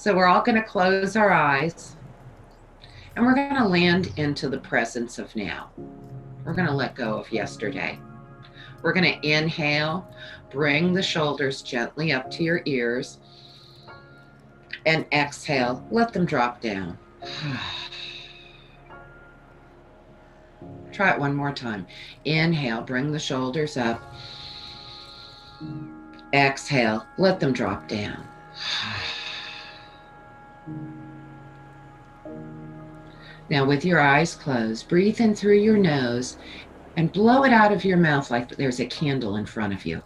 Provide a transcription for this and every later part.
So we're all going to close our eyes and we're going to land into the presence of now. We're going to let go of yesterday. We're going to inhale, bring the shoulders gently up to your ears, and exhale, let them drop down. Try it one more time. Inhale, bring the shoulders up. Exhale, let them drop down. Now with your eyes closed, breathe in through your nose and blow it out of your mouth like there's a candle in front of you.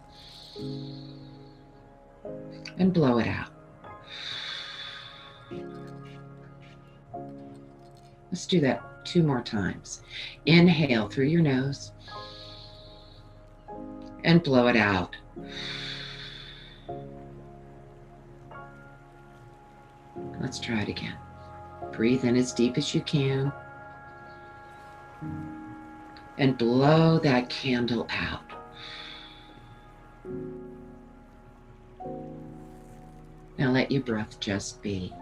And blow it out. Let's do that 2 more times. Inhale through your nose and blow it out. Let's try it again. Breathe in as deep as you can and blow that candle out. Now let your breath just be.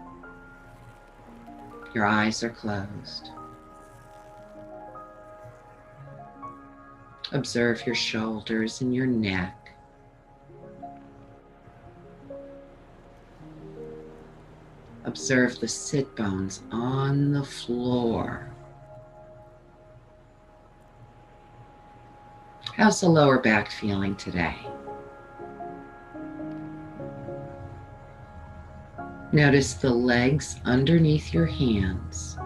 Your eyes are closed. Observe your shoulders and your neck. Observe the sit bones on the floor. How's the lower back feeling today? Notice the legs underneath your hands.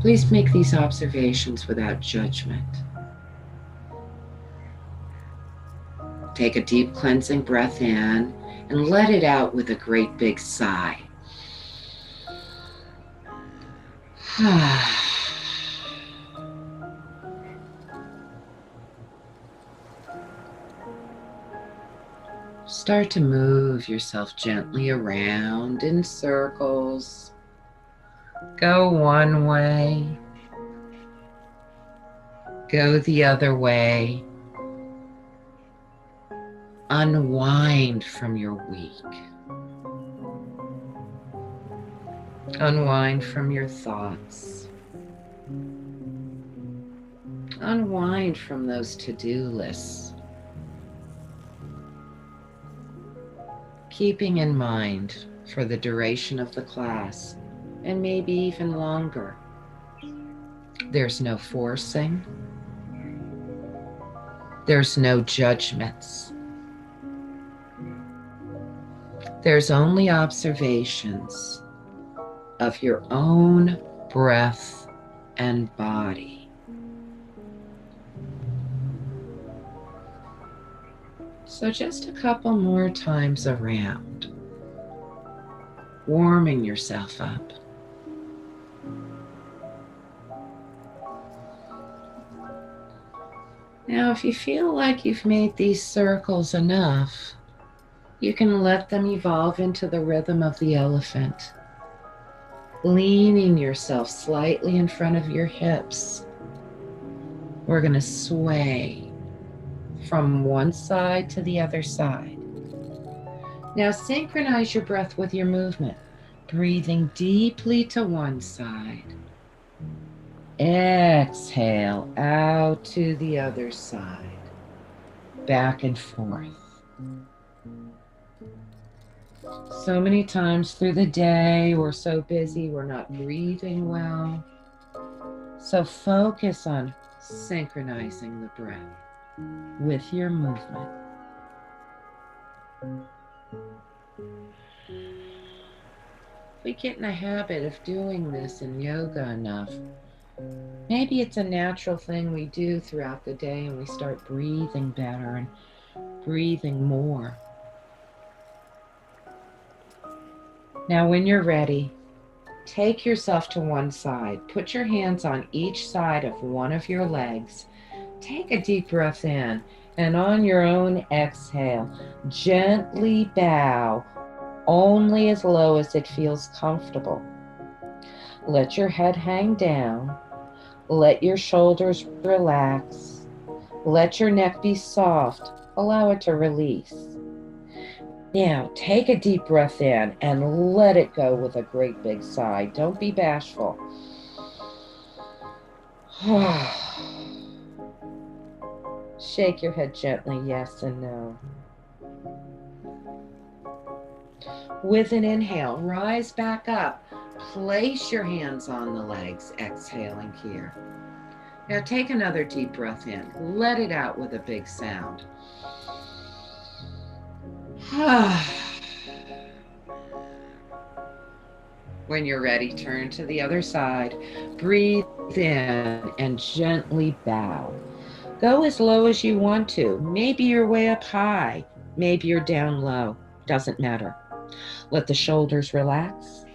Please make these observations without judgment. Take a deep cleansing breath in and let it out with a great big sigh. Start to move yourself gently around in circles. Go one way. Go the other way. Unwind from your week. Unwind from your thoughts. Unwind from those to-do lists. Keeping in mind for the duration of the class, and maybe even longer, there's no forcing. There's no judgments. There's only observations of your own breath and body. So just a couple more times around, warming yourself up. Now, if you feel like you've made these circles enough, you can let them evolve into the rhythm of the elephant, leaning yourself slightly in front of your hips. We're going to sway from one side to the other side. Now synchronize your breath with your movement, breathing deeply to one side. Exhale out to the other side, back and forth. So many times through the day, we're so busy, we're not breathing well. So focus on synchronizing the breath with your movement. If we get in the habit of doing this in yoga enough, maybe it's a natural thing we do throughout the day and we start breathing better and breathing more. Now, when you're ready, take yourself to one side. Put your hands on each side of one of your legs. Take a deep breath in, and on your own exhale, gently bow only as low as it feels comfortable. Let your head hang down. Let your shoulders relax. Let your neck be soft, Allow it to release. Now, take a deep breath in and let it go with a great big sigh. Don't be bashful. Shake your head gently, yes and no. With an inhale, rise back up. Place your hands on the legs, exhaling here. Now take another deep breath in. Let it out with a big sound. When you're ready, turn to the other side. Breathe in and gently bow. Go as low as you want to. Maybe you're way up high. Maybe you're down low. Doesn't matter. Let the shoulders relax.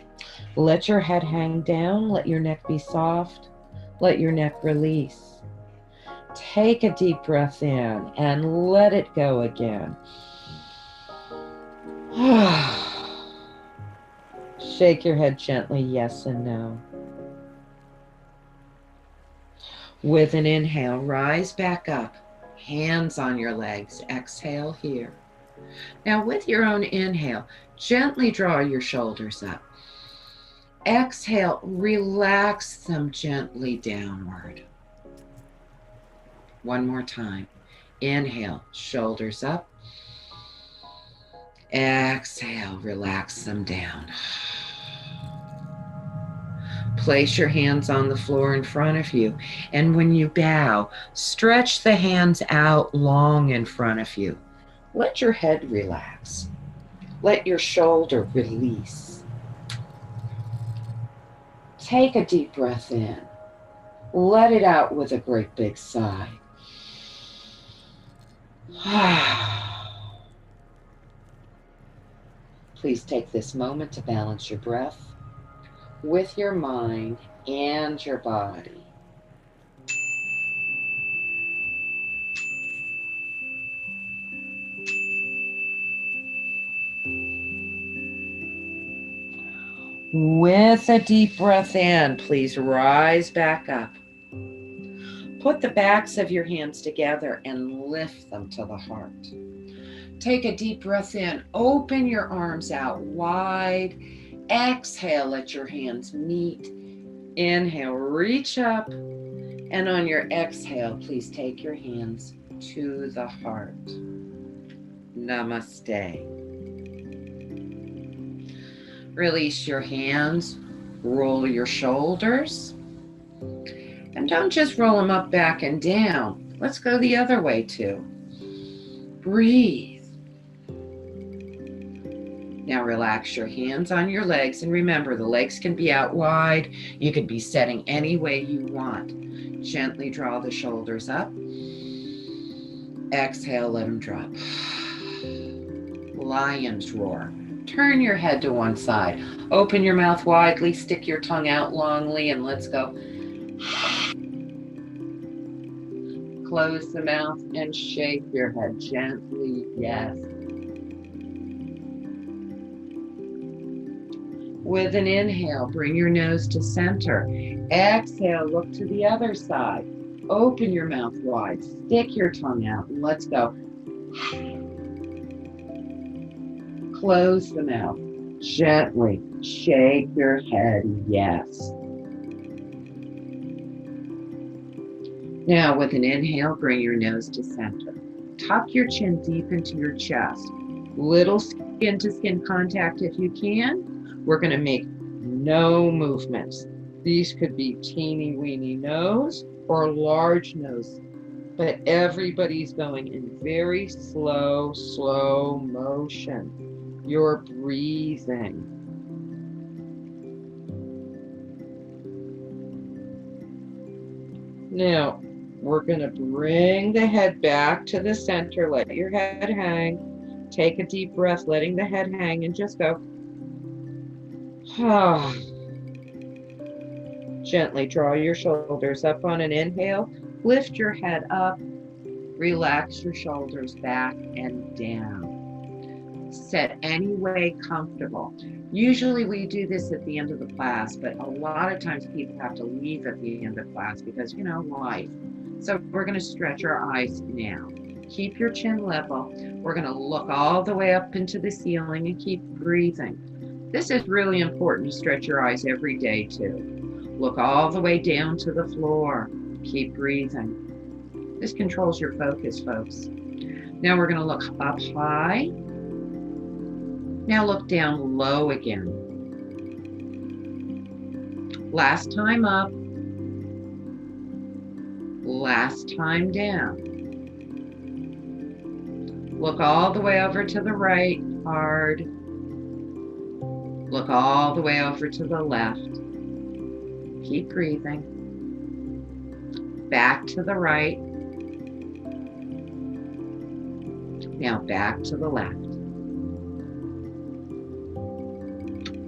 Let your head hang down. Let your neck be soft. Let your neck release. Take a deep breath in and let it go again. Shake your head gently, yes and no. With an inhale, rise back up. Hands on your legs. Exhale here. Now with your own inhale, gently draw your shoulders up. Exhale, relax them gently downward. One more time. Inhale, shoulders up. Exhale, relax them down. Place your hands on the floor in front of you, and when you bow, stretch the hands out long in front of you. Let your head relax. Let your shoulder release. Take a deep breath in. Let it out with a great big sigh. Please take this moment to balance your breath with your mind and your body. With a deep breath in, please rise back up. Put the backs of your hands together and lift them to the heart. Take a deep breath in. Open your arms out wide. Exhale, let your hands meet. Inhale, reach up. And on your exhale, please take your hands to the heart. Namaste. Release your hands. Roll your shoulders. And don't just roll them up, back, and down. Let's go the other way too. Breathe. Now relax your hands on your legs, and remember the legs can be out wide. You could be setting any way you want. Gently draw the shoulders up. Exhale, let them drop. Lion's roar. Turn your head to one side. Open your mouth widely, stick your tongue out longly, and let's go. Close the mouth and shake your head gently, yes. With an inhale, bring your nose to center. Exhale, look to the other side. Open your mouth wide, stick your tongue out, and let's go. Close the mouth, gently shake your head, yes. Now with an inhale, bring your nose to center. Tuck your chin deep into your chest. Little skin to skin contact if you can. We're going to make no movements. These could be teeny weeny nose or large nose, but everybody's going in very slow motion. You're breathing. Now, we're going to bring the head back to the center. Let your head hang. Take a deep breath, letting the head hang, and just go. Gently draw your shoulders up on an inhale. Lift your head up. Relax your shoulders back and down. Sit any way comfortable. Usually we do this at the end of the class, but a lot of times people have to leave at the end of class because, life. So we're going to stretch our eyes now. Keep your chin level. We're going to look all the way up into the ceiling and keep breathing. This is really important to stretch your eyes every day too. Look all the way down to the floor. Keep breathing. This controls your focus, folks. Now we're going to look up high. Now look down low again. Last time up. Last time down. Look all the way over to the right, hard. Look all the way over to the left. Keep breathing. Back to the right. Now back to the left.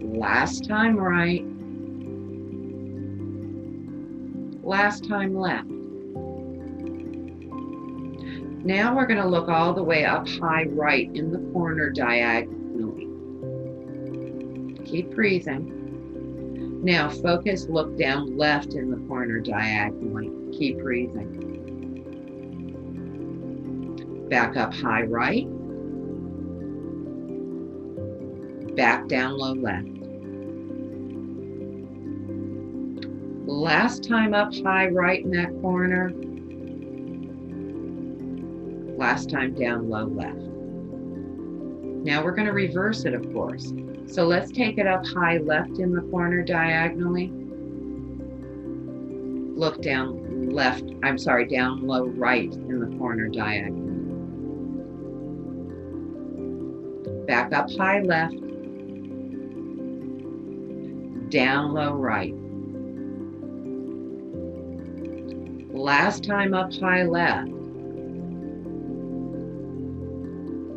Last time right. Last time left. Now we're going to look all the way up high right in the corner diagonally. Keep breathing. Now focus, look down left in the corner diagonally. Keep breathing. Back up high right. Back down low left. Last time up high right in that corner. Last time down low left. Now we're going to reverse it, of course. So let's take it up high left in the corner diagonally. Look down left, down low right in the corner diagonally. Back up high left. Down low right. Last time up high left.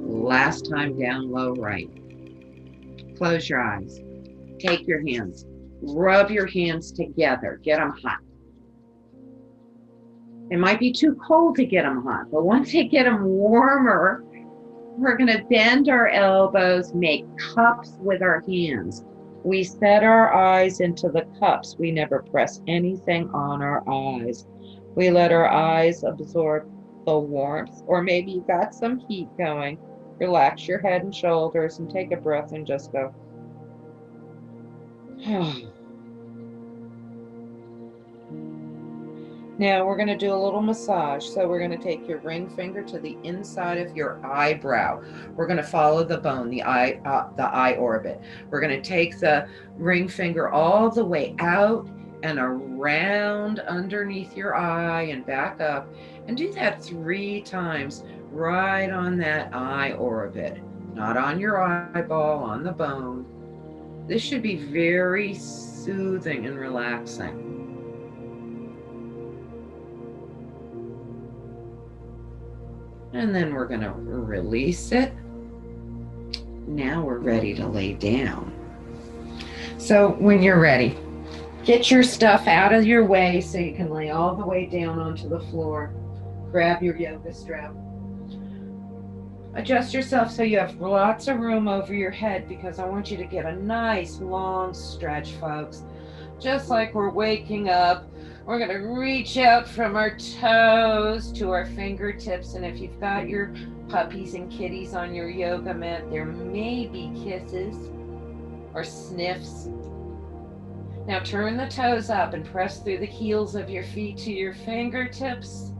Last time down low right. Close your eyes. Take your hands. Rub your hands together. Get them hot. It might be too cold to get them hot, but once they get them warmer, we're going to bend our elbows, make cups with our hands. We set our eyes into the cups. We never press anything on our eyes. We let our eyes absorb the warmth, or maybe you got some heat going. Relax your head and shoulders and take a breath and just go. Now we're going to do a little massage. So we're going to take your ring finger to the inside of your eyebrow. We're going to follow the bone, the eye orbit. We're going to take the ring finger all the way out and around underneath your eye and back up, and do that 3 times right on that eye orbit, not on your eyeball, on the bone. This should be very soothing and relaxing. And then we're going to release it. Now we're ready to lay down. So when you're ready, get your stuff out of your way so you can lay all the way down onto the floor. Grab your yoga strap. Adjust yourself so you have lots of room over your head, because I want you to get a nice long stretch, folks. Just like we're waking up, we're going to reach out from our toes to our fingertips. And if you've got your puppies and kitties on your yoga mat, there may be kisses or sniffs. Now turn the toes up and press through the heels of your feet to your fingertips.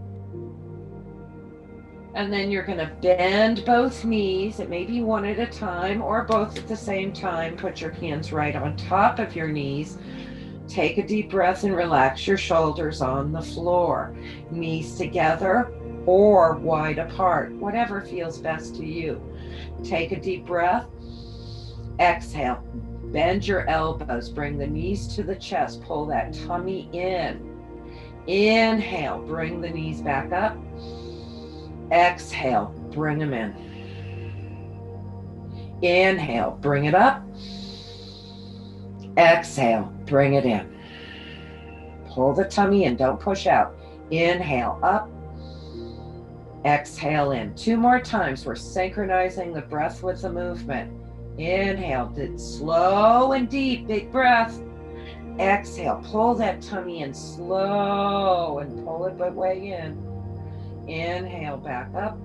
And then you're going to bend both knees. It may be one at a time or both at the same time. Put your hands right on top of your knees. Take a deep breath and relax your shoulders on the floor. Knees together or wide apart, whatever feels best to you. Take a deep breath. Exhale. Bend your elbows. Bring the knees to the chest. Pull that tummy in. Inhale. Bring the knees back up. Exhale, bring them in. Inhale, bring it up. Exhale, bring it in. Pull the tummy in, don't push out. Inhale, up. Exhale in. 2 more times. We're synchronizing the breath with the movement. Inhale, slow and deep, big breath. Exhale, pull that tummy in slow and pull it way in. Inhale back up.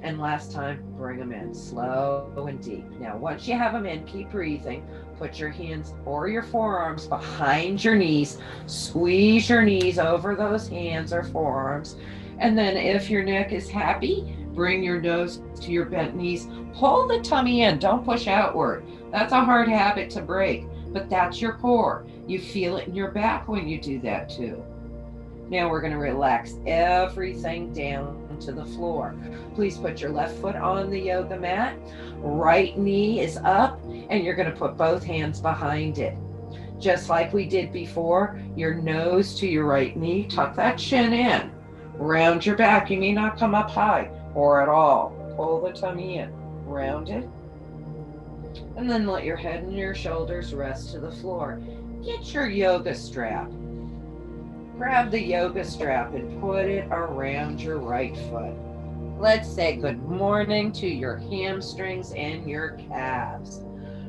And last time, bring them in slow and deep. Now, once you have them in, keep breathing. Put your hands or your forearms behind your knees. Squeeze your knees over those hands or forearms. And then if your neck is happy, bring your nose to your bent knees. Pull the tummy in. Don't push outward. That's a hard habit to break, but that's your core. You feel it in your back when you do that too. Now we're going to relax everything down to the floor. Please put your left foot on the yoga mat. Right knee is up, and you're going to put both hands behind it. Just like we did before, your nose to your right knee. Tuck that chin in. Round your back. You may not come up high or at all. Pull the tummy in. Round it. And then let your head and your shoulders rest to the floor. Get your yoga strap. Grab the yoga strap and put it around your right foot. Let's say good morning to your hamstrings and your calves.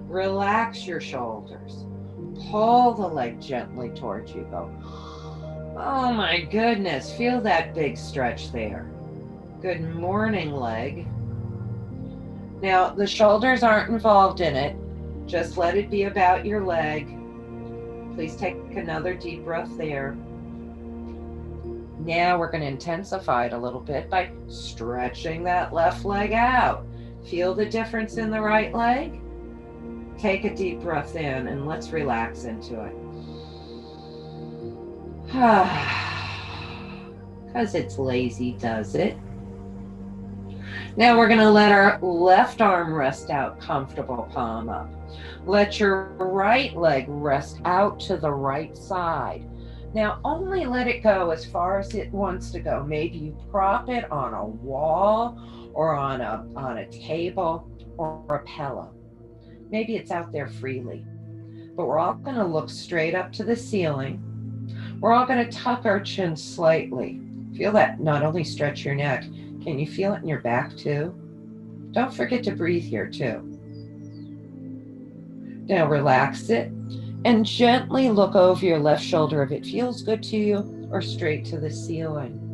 Relax your shoulders. Pull the leg gently towards you. Go, oh my goodness, feel that big stretch there. Good morning, leg. Now, the shoulders aren't involved in it. Just let it be about your leg. Please take another deep breath there. Now we're going to intensify it a little bit by stretching that left leg out. Feel the difference in the right leg? Take a deep breath in and let's relax into it. Because it's lazy, does it? Now we're going to let our left arm rest out, comfortable palm up. Let your right leg rest out to the right side. Now only let it go as far as it wants to go. Maybe you prop it on a wall or on a table or a pillow. Maybe it's out there freely. But we're all going to look straight up to the ceiling. We're all going to tuck our chin slightly. Feel that not only stretch your neck, can you feel it in your back too? Don't forget to breathe here too. Now relax it and gently look over your left shoulder if it feels good to you or straight to the ceiling.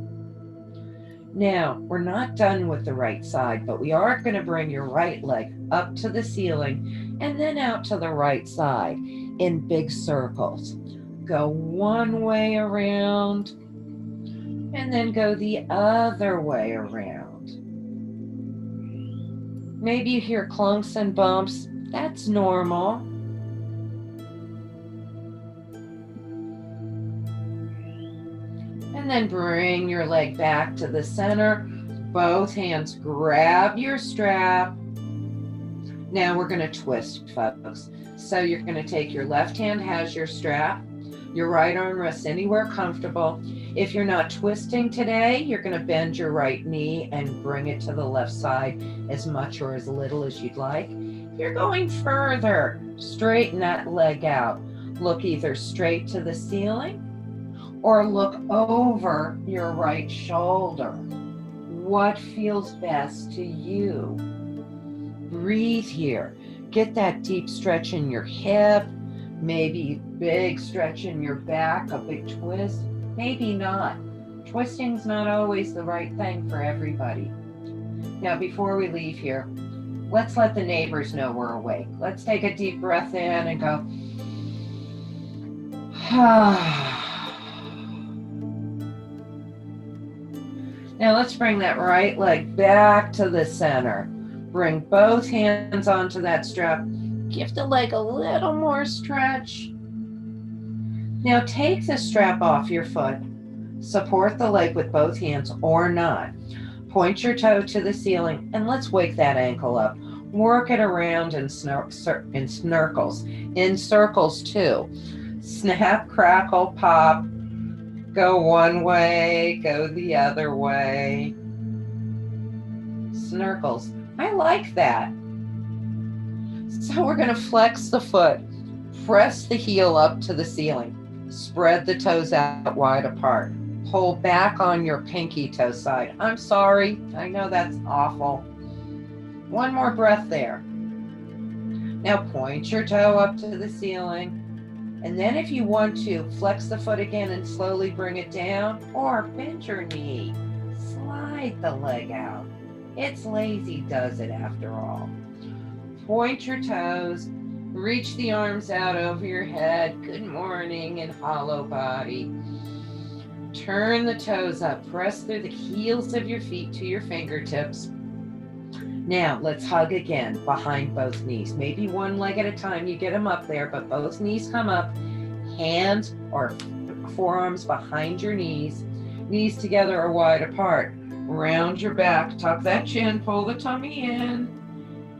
Now, we're not done with the right side, but we are going to bring your right leg up to the ceiling and then out to the right side in big circles. Go one way around and then go the other way around. Maybe you hear clunks and bumps. That's normal. And then bring your leg back to the center. Both hands grab your strap. Now we're going to twist, folks. So you're going to take your left hand has your strap. Your right arm rests anywhere comfortable. If you're not twisting today, you're going to bend your right knee and bring it to the left side as much or as little as you'd like. If you're going further, straighten that leg out. Look either straight to the ceiling or look over your right shoulder. What feels best to you? Breathe here. Get that deep stretch in your hip, maybe big stretch in your back, a big twist, maybe not. Twisting's not always the right thing for everybody. Now, before we leave here, let's let the neighbors know we're awake. Let's take a deep breath in and go, Now let's bring that right leg back to the center. Bring both hands onto that strap. Give the leg a little more stretch. Now take the strap off your foot. Support the leg with both hands or not. Point your toe to the ceiling and let's wake that ankle up. Work it around in circles too. Snap, crackle, pop. Go one way, go the other way. Snurkles. I like that. So we're going to flex the foot. Press the heel up to the ceiling. Spread the toes out wide apart. Pull back on your pinky toe side. I'm sorry. I know that's awful. One more breath there. Now point your toe up to the ceiling And then if you want to, flex the foot again and slowly bring it down, or bend your knee. Slide the leg out. It's lazy does it after all. Point your toes. Reach the arms out over your head. Good morning and hollow body. Turn the toes up. Press through the heels of your feet to your fingertips. Now, let's hug again behind both knees. Maybe one leg at a time, you get them up there, but both knees come up. Hands or forearms behind your knees. Knees together or wide apart. Round your back, tuck that chin, pull the tummy in.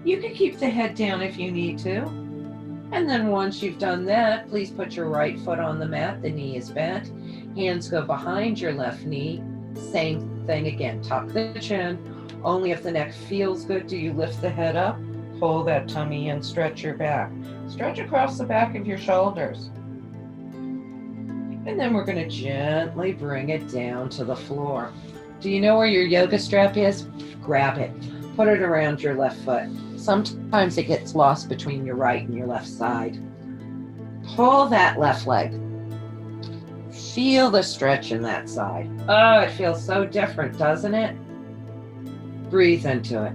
You can keep the head down if you need to. And then once you've done that, please put your right foot on the mat. The knee is bent. Hands go behind your left knee. Same thing again, tuck the chin. Only if the neck feels good do you lift the head up, pull that tummy in, stretch your back. Stretch across the back of your shoulders. And then we're going to gently bring it down to the floor. Do you know where your yoga strap is? Grab it. Put it around your left foot. Sometimes it gets lost between your right and your left side. Pull that left leg. Feel the stretch in that side. Oh, it feels so different, doesn't it? Breathe into it.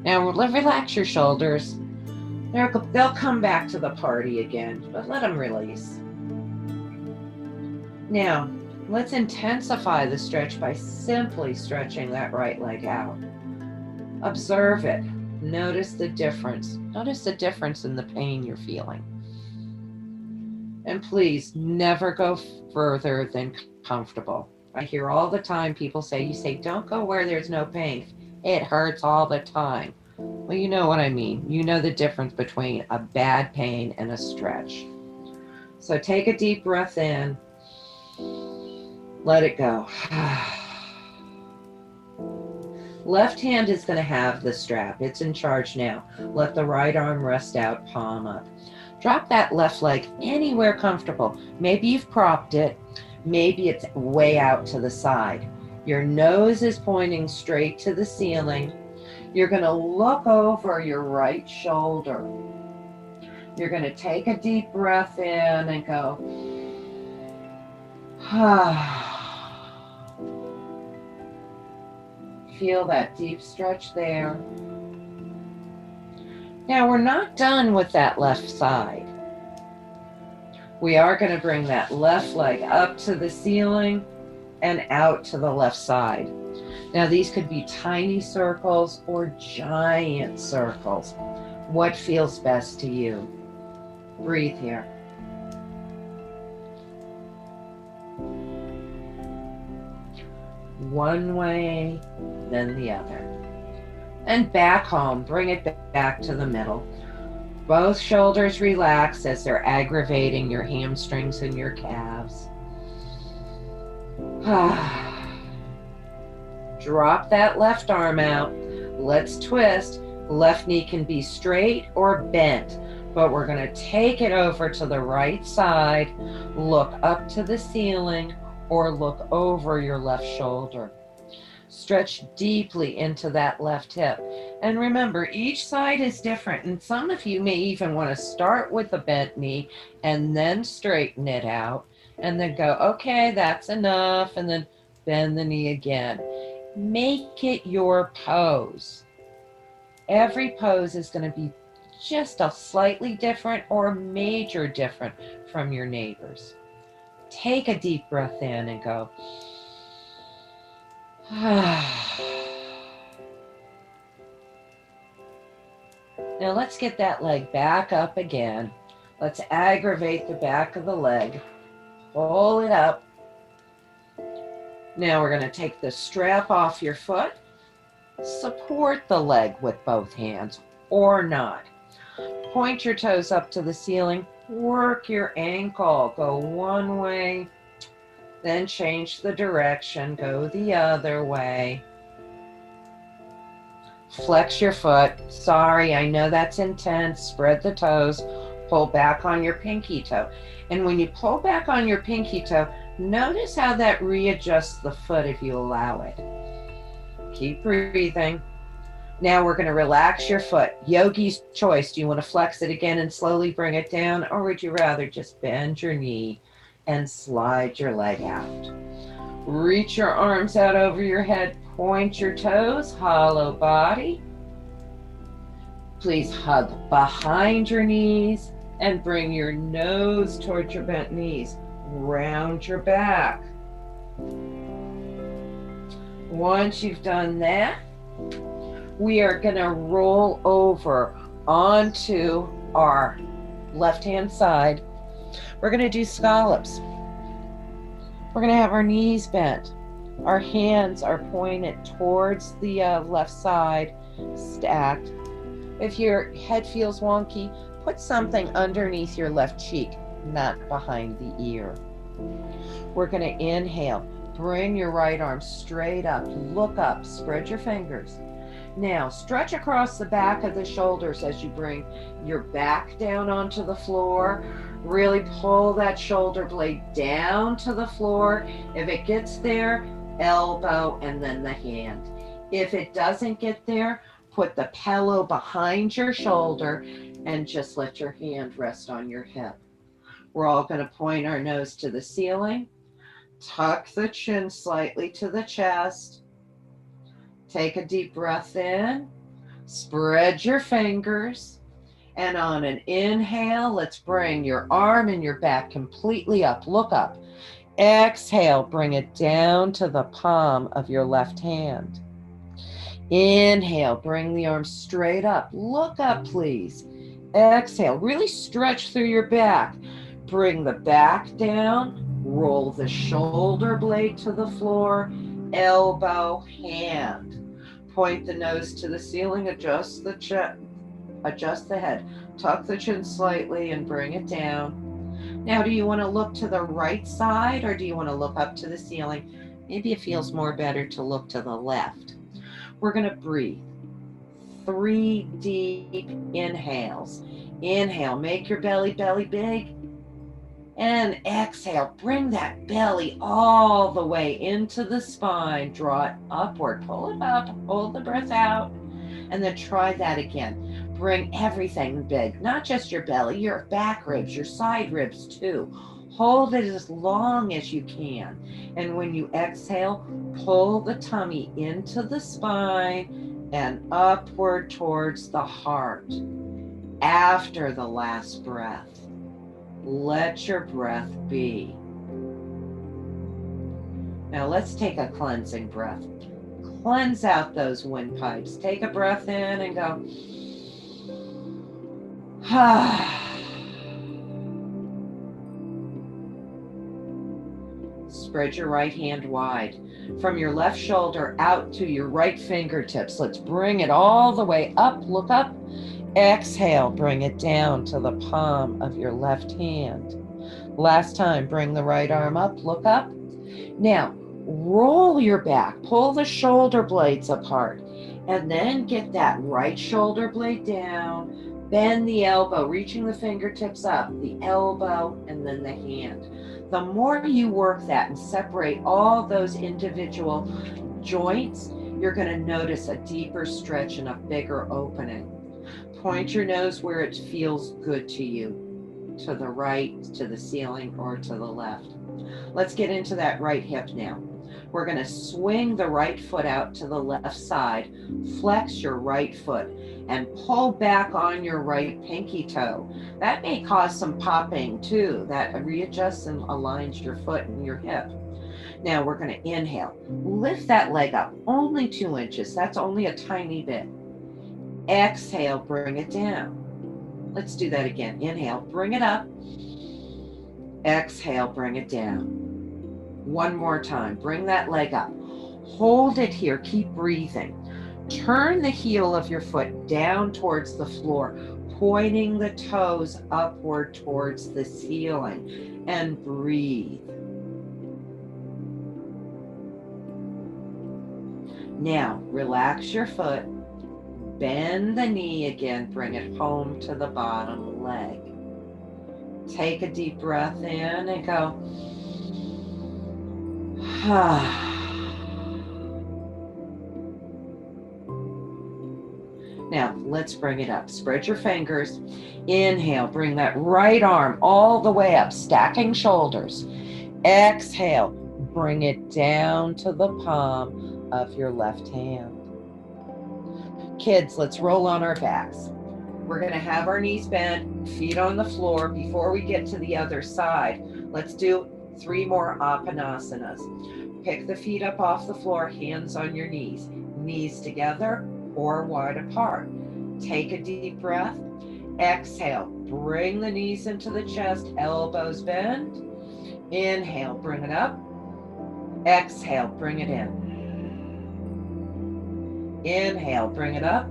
Now relax your shoulders. They'll come back to the party again, but let them release. Now, let's intensify the stretch by simply stretching that right leg out. Observe it. Notice the difference. Notice the difference in the pain you're feeling. And please never go further than comfortable. I hear all the time people say, don't go where there's no pain. It hurts all the time. Well, you know what I mean. You know the difference between a bad pain and a stretch. So take a deep breath in. Let it go. Left hand is going to have the strap. It's in charge now. Let the right arm rest out, palm up. Drop that left leg anywhere comfortable. Maybe you've propped it. Maybe it's way out to the side. Your nose is pointing straight to the ceiling. You're going to look over your right shoulder. You're going to take a deep breath in and go, feel that deep stretch there. Now we're not done with that left side. We are going to bring that left leg up to the ceiling and out to the left side. Now these could be tiny circles or giant circles. What feels best to you? Breathe here. One way, then the other. And back home, bring it back to the middle. Both shoulders relax as they're aggravating your hamstrings and your calves. Drop that left arm out. Let's twist. Left knee can be straight or bent, but we're going to take it over to the right side. Look up to the ceiling or look over your left shoulder. Stretch deeply into that left hip. And remember, each side is different. And some of you may even want to start with the bent knee and then straighten it out. And then go, okay, that's enough. And then bend the knee again. Make it your pose. Every pose is going to be just a slightly different or major different from your neighbors. Take a deep breath in and go, Now let's get that leg back up again. Let's aggravate the back of the leg. Pull it up. Now we're going to take the strap off your foot. Support the leg with both hands or not. Point your toes up to the ceiling. Work your ankle. Go one way, then change the direction. Go the other way. Flex your foot. Sorry, I know that's intense. Spread the toes. Pull back on your pinky toe. And when you pull back on your pinky toe, notice how that readjusts the foot if you allow it. Keep breathing. Now we're going to relax your foot. Yogi's choice. Do you want to flex it again and slowly bring it down, or would you rather just bend your knee and slide your leg out? Reach your arms out over your head, point your toes, hollow body. Please hug behind your knees and bring your nose towards your bent knees. Round your back. Once you've done that, we are going to roll over onto our left-hand side. We're going to do scallops. We're going to have our knees bent. Our hands are pointed towards the left side, stacked. If your head feels wonky, put something underneath your left cheek, not behind the ear. We're going to inhale. Bring your right arm straight up. Look up. Spread your fingers. Now, stretch across the back of the shoulders as you bring your back down onto the floor. Really pull that shoulder blade down to the floor. If it gets there, elbow and then the hand. If it doesn't get there, put the pillow behind your shoulder and just let your hand rest on your hip. We're all going to point our nose to the ceiling. Tuck the chin slightly to the chest. Take a deep breath in. Spread your fingers. And on an inhale, let's bring your arm and your back completely up. Look up. Exhale, bring it down to the palm of your left hand. Inhale, bring the arm straight up. Look up, please. Exhale, really stretch through your back. Bring the back down. Roll the shoulder blade to the floor. Elbow, hand. Point the nose to the ceiling. Adjust the head. Tuck the chin slightly and bring it down. Now, do you want to look to the right side or do you want to look up to the ceiling? Maybe it feels more better to look to the left. We're going to breathe. 3 deep inhales. Inhale, make your belly big. And exhale, bring that belly all the way into the spine. Draw it upward, pull it up, hold the breath out, and then try that again. Bring everything big, not just your belly, your back ribs, your side ribs too. Hold it as long as you can. And when you exhale, pull the tummy into the spine and upward towards the heart. After the last breath, let your breath be. Now let's take a cleansing breath. Cleanse out those windpipes. Take a breath in and go. Spread your right hand wide. From your left shoulder out to your right fingertips. Let's bring it all the way up. Look up. Exhale, bring it down to the palm of your left hand. Last time, bring the right arm up, look up. Now, roll your back, pull the shoulder blades apart, and then get that right shoulder blade down, bend the elbow, reaching the fingertips up, the elbow, and then the hand. The more you work that and separate all those individual joints, you're going to notice a deeper stretch and a bigger opening. Point your nose where it feels good to you, to the right, to the ceiling, or to the left. Let's get into that right hip now. We're going to swing the right foot out to the left side, flex your right foot, and pull back on your right pinky toe. That may cause some popping too. That readjusts and aligns your foot and your hip. Now we're going to inhale. Lift that leg up, only 2 inches. That's only a tiny bit. Exhale, bring it down. Let's do that again. Inhale, bring it up. Exhale, bring it down. One more time. Bring that leg up. Hold it here. Keep breathing. Turn the heel of your foot down towards the floor, pointing the toes upward towards the ceiling, and breathe. Now, relax your foot. Bend the knee again, bring it home to the bottom leg. Take a deep breath in and go. Now, let's bring it up. Spread your fingers. Inhale, bring that right arm all the way up, stacking shoulders. Exhale, bring it down to the palm of your left hand. Kids, let's roll on our backs. We're going to have our knees bent, feet on the floor. Before we get to the other side, let's do 3 more Apanasanas. Pick the feet up off the floor, hands on your knees together or wide apart. Take a deep breath. Exhale, bring the knees into the chest, elbows bend. Inhale, bring it up. Exhale, bring it in. Inhale, bring it up.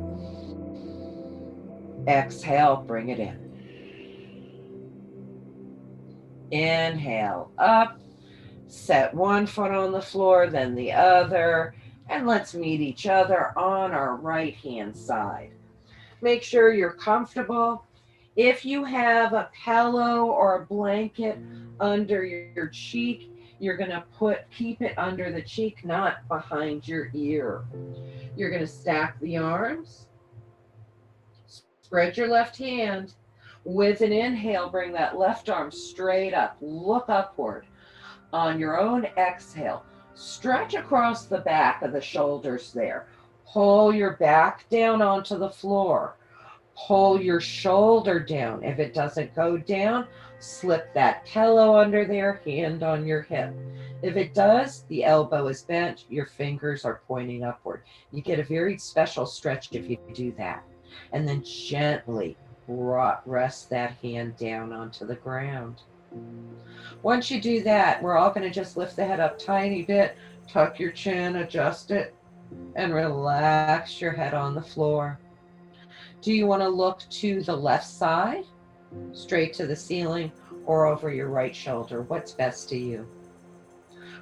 Exhale, bring it in. Inhale, up. Set one foot on the floor, then the other, and let's meet each other on our right hand side. Make sure you're comfortable. If you have a pillow or a blanket under your cheek, you're going to keep it under the cheek, not behind your ear. You're going to stack the arms. Spread your left hand. With an inhale, bring that left arm straight up. Look upward. On your own exhale, stretch across the back of the shoulders there. Pull your back down onto the floor. Pull your shoulder down. If it doesn't go down, slip that pillow under there, hand on your hip. If it does, the elbow is bent, your fingers are pointing upward. You get a very special stretch if you do that. And then gently rest that hand down onto the ground. Once you do that, we're all going to just lift the head up a tiny bit, tuck your chin, adjust it, and relax your head on the floor. Do you want to look to the left side, straight to the ceiling, or over your right shoulder? What's best to you?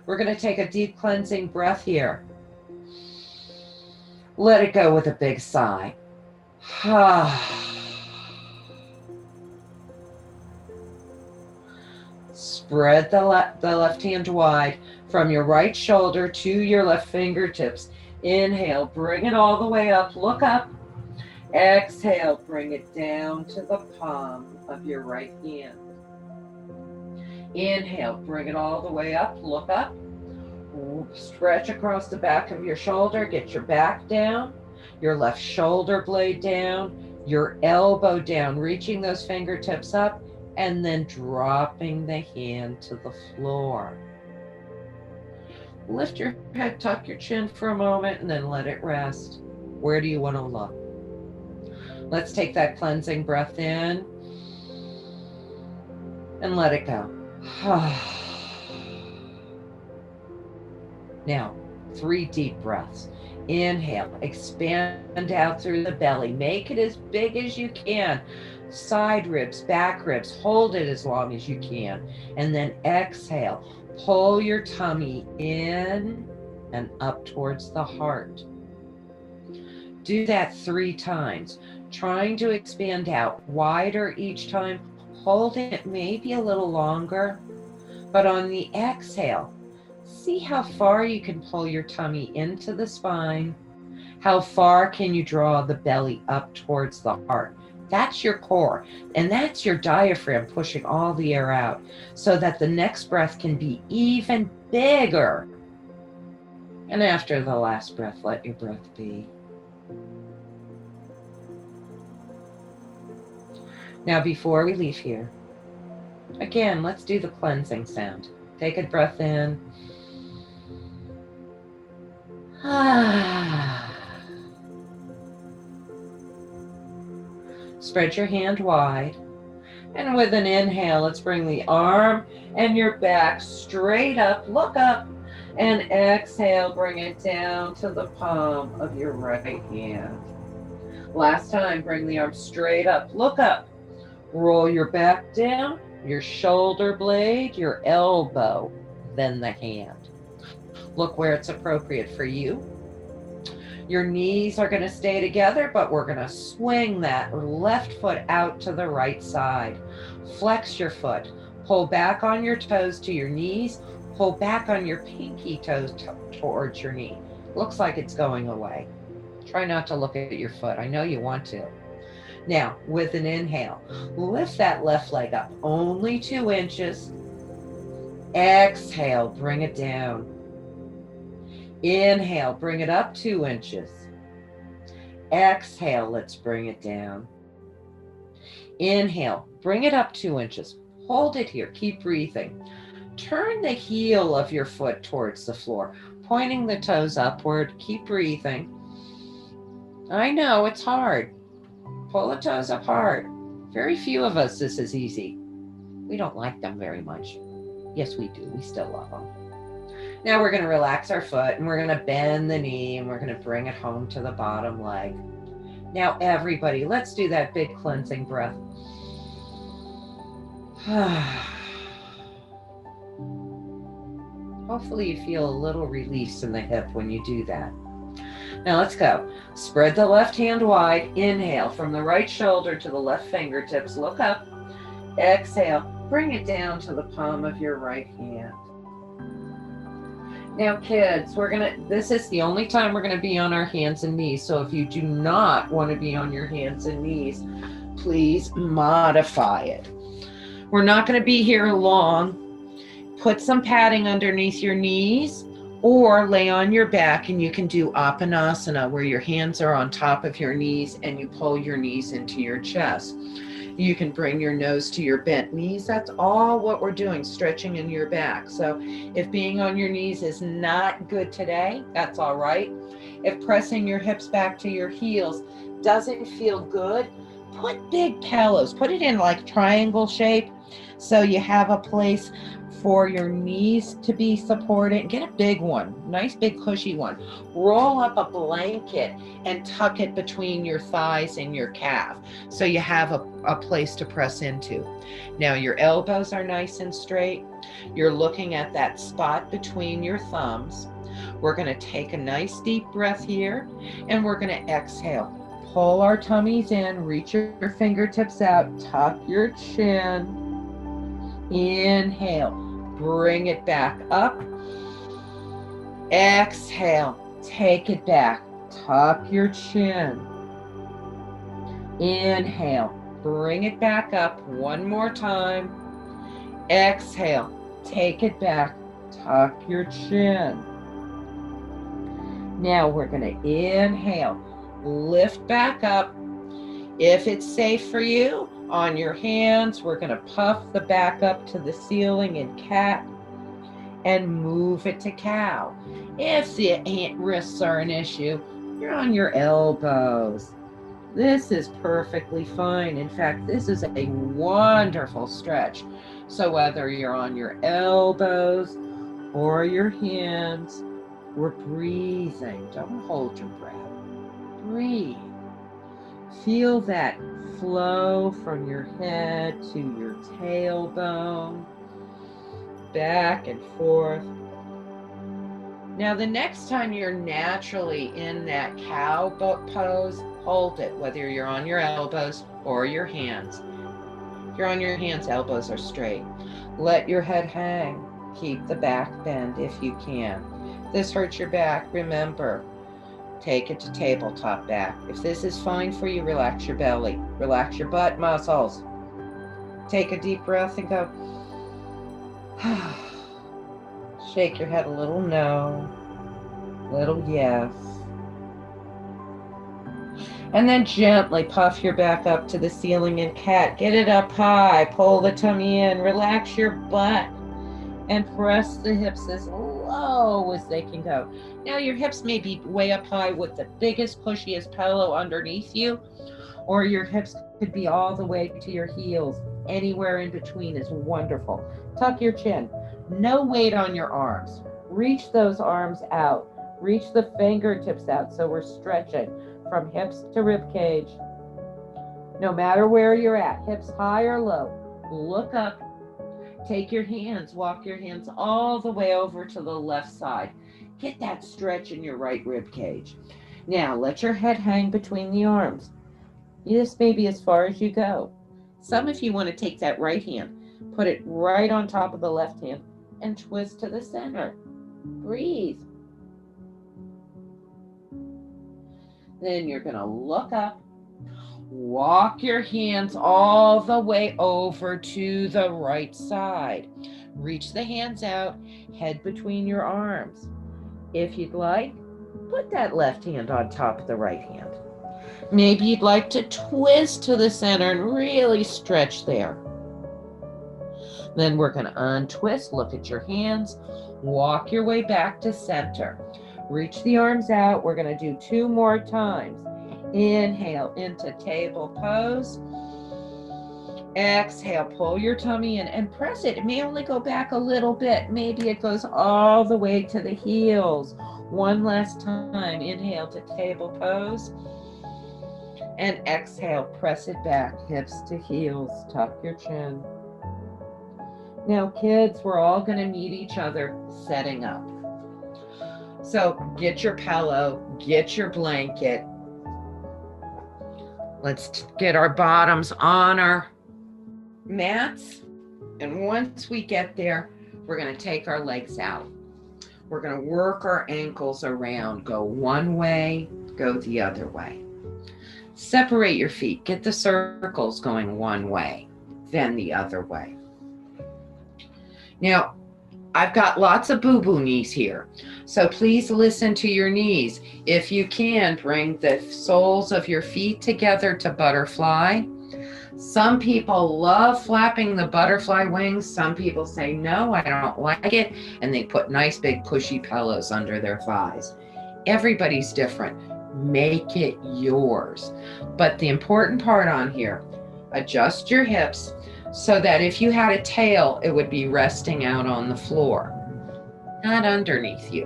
We're going to take a deep cleansing breath here. Let it go with a big sigh. Spread the left hand wide from your right shoulder to your left fingertips. Inhale, bring it all the way up. Look up. Exhale, bring it down to the palm of your right hand. Inhale, bring it all the way up. Look up. Stretch across the back of your shoulder. Get your back down, your left shoulder blade down, your elbow down, reaching those fingertips up, and then dropping the hand to the floor. Lift your head, tuck your chin for a moment, and then let it rest. Where do you want to look? Let's take that cleansing breath in and let it go. Now, 3 deep breaths. Inhale, expand out through the belly. Make it as big as you can. Side ribs, back ribs, hold it as long as you can. And then exhale, pull your tummy in and up towards the heart. Do that 3 times, trying to expand out wider each time, holding it maybe a little longer. But on the exhale, see how far you can pull your tummy into the spine. How far can you draw the belly up towards the heart? That's your core, and that's your diaphragm pushing all the air out so that the next breath can be even bigger. And after the last breath, let your breath be. Now, before we leave here, again, let's do the cleansing sound. Take a breath in. Spread your hand wide. And with an inhale, let's bring the arm and your back straight up. Look up. And exhale, bring it down to the palm of your right hand. Last time, bring the arm straight up. Look up. Roll your back down, your shoulder blade, your elbow, then the hand. Look where it's appropriate for you. Your knees are going to stay together, but we're going to swing that left foot out to the right side. Flex your foot. Pull back on your toes to your knees. Pull back on your pinky toes towards your knee. Looks like it's going away. Try not to look at your foot. I know you want to. Now, with an inhale, lift that left leg up only 2 inches. Exhale, bring it down. Inhale, bring it up 2 inches. Exhale, let's bring it down. Inhale, bring it up 2 inches. Hold it here, keep breathing. Turn the heel of your foot towards the floor, pointing the toes upward. Keep breathing. I know it's hard. Pull the toes up hard. Very few of us, this is easy. We don't like them very much. Yes, we do. We still love them. Now we're going to relax our foot and we're going to bend the knee and we're going to bring it home to the bottom leg. Now everybody, let's do that big cleansing breath. Hopefully you feel a little release in the hip when you do that. Now let's go. Spread the left hand wide. Inhale from the right shoulder to the left fingertips. Look up. Exhale. Bring it down to the palm of your right hand. Now kids, this is the only time we're going to be on our hands and knees. So if you do not want to be on your hands and knees, please modify it. We're not going to be here long. Put some padding underneath your knees or lay on your back and you can do Apanasana where your hands are on top of your knees and you pull your knees into your chest. You can bring your nose to your bent knees. That's all what we're doing, stretching in your back. So if being on your knees is not good today, that's all right. If pressing your hips back to your heels doesn't feel good, put big pillows. Put it in like triangle shape so you have a place for your knees to be supported. Get a big one, nice big cushy one. Roll up a blanket and tuck it between your thighs and your calf so you have a place to press into. Now your elbows are nice and straight. You're looking at that spot between your thumbs. We're going to take a nice deep breath here and we're going to exhale. Pull our tummies in, reach your fingertips out, tuck your chin. Inhale, bring it back up. Exhale, take it back, tuck your chin. Inhale, bring it back up one more time. Exhale, take it back, tuck your chin. Now we're going to inhale, lift back up. If it's safe for you, on your hands, we're going to puff the back up to the ceiling in cat and move it to cow. If the wrists are an issue, you're on your elbows. This is perfectly fine. In fact, this is a wonderful stretch. So whether you're on your elbows or your hands, we're breathing. Don't hold your breath. Breathe. Feel that flow from your head to your tailbone, back and forth. Now, the next time you're naturally in that cow pose, hold it, whether you're on your elbows or your hands. If you're on your hands, elbows are straight. Let your head hang. Keep the back bend if you can. If this hurts your back, remember, take it to tabletop back. If this is fine for you, relax your belly. Relax your butt muscles. Take a deep breath and go. Shake your head a little no, little yes. And then gently puff your back up to the ceiling in cat. Get it up high, pull the tummy in, relax your butt, and press the hips as low as they can go. Now your hips may be way up high with the biggest, pushiest pillow underneath you, or your hips could be all the way to your heels. Anywhere in between is wonderful. Tuck your chin. No weight on your arms. Reach those arms out. Reach the fingertips out so we're stretching from hips to rib cage. No matter where you're at, hips high or low, look up. Take your hands, walk your hands all the way over to the left side. Get that stretch in your right rib cage. Now let your head hang between the arms. This may be as far as you go. Some of you want to take that right hand, put it right on top of the left hand, and twist to the center. Breathe. Then you're going to look up, walk your hands all the way over to the right side. Reach the hands out, head between your arms. If you'd like, put that left hand on top of the right hand. Maybe you'd like to twist to the center and really stretch there. Then we're going to untwist, look at your hands, walk your way back to center. Reach the arms out. We're going to do 2 more times. Inhale into table pose. Exhale, pull your tummy in and press it. It may only go back a little bit. Maybe it goes all the way to the heels. One last time. Inhale to table pose. And exhale, press it back, hips to heels, tuck your chin. Now, kids, we're all going to meet each other setting up. So get your pillow, get your blanket. Let's get our bottoms on our mats. And once we get there, we're going to take our legs out. We're going to work our ankles around. Go one way, go the other way. Separate your feet. Get the circles going one way, then the other way. Now, I've got lots of boo-boo knees here, so please listen to your knees. If you can, bring the soles of your feet together to butterfly. Some people love flapping the butterfly wings. Some people say, no, I don't like it, and they put nice big pushy pillows under their thighs. Everybody's different. Make it yours. But the important part on here, adjust your hips so that if you had a tail, it would be resting out on the floor, not underneath you.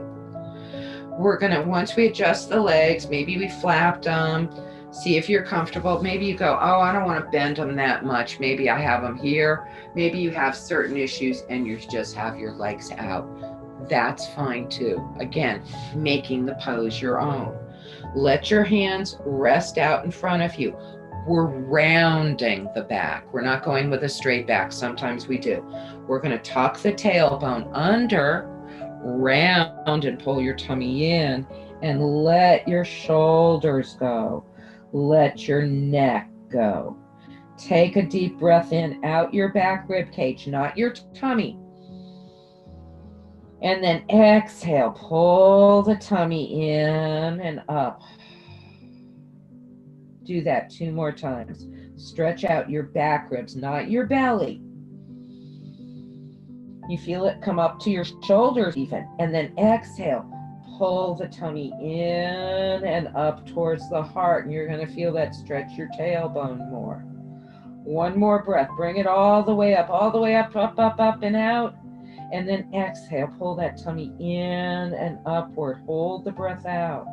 We're gonna, once we adjust the legs, maybe we flapped them, see if you're comfortable. Maybe you go, oh, I don't wanna bend them that much. Maybe I have them here. Maybe you have certain issues and you just have your legs out. That's fine too. Again, making the pose your own. Let your hands rest out in front of you. We're rounding the back. We're not going with a straight back. Sometimes we do. We're going to tuck the tailbone under, round and pull your tummy in, and let your shoulders go. Let your neck go. Take a deep breath in, out your back rib cage, not your tummy. And then exhale, pull the tummy in and up. Do that 2 more times. Stretch out your back ribs, not your belly. You feel it come up to your shoulders even. And then exhale, pull the tummy in and up towards the heart. And you're going to feel that stretch your tailbone more. 1 more breath. Bring it all the way up, up, up, up, and out. And then exhale, pull that tummy in and upward. Hold the breath out.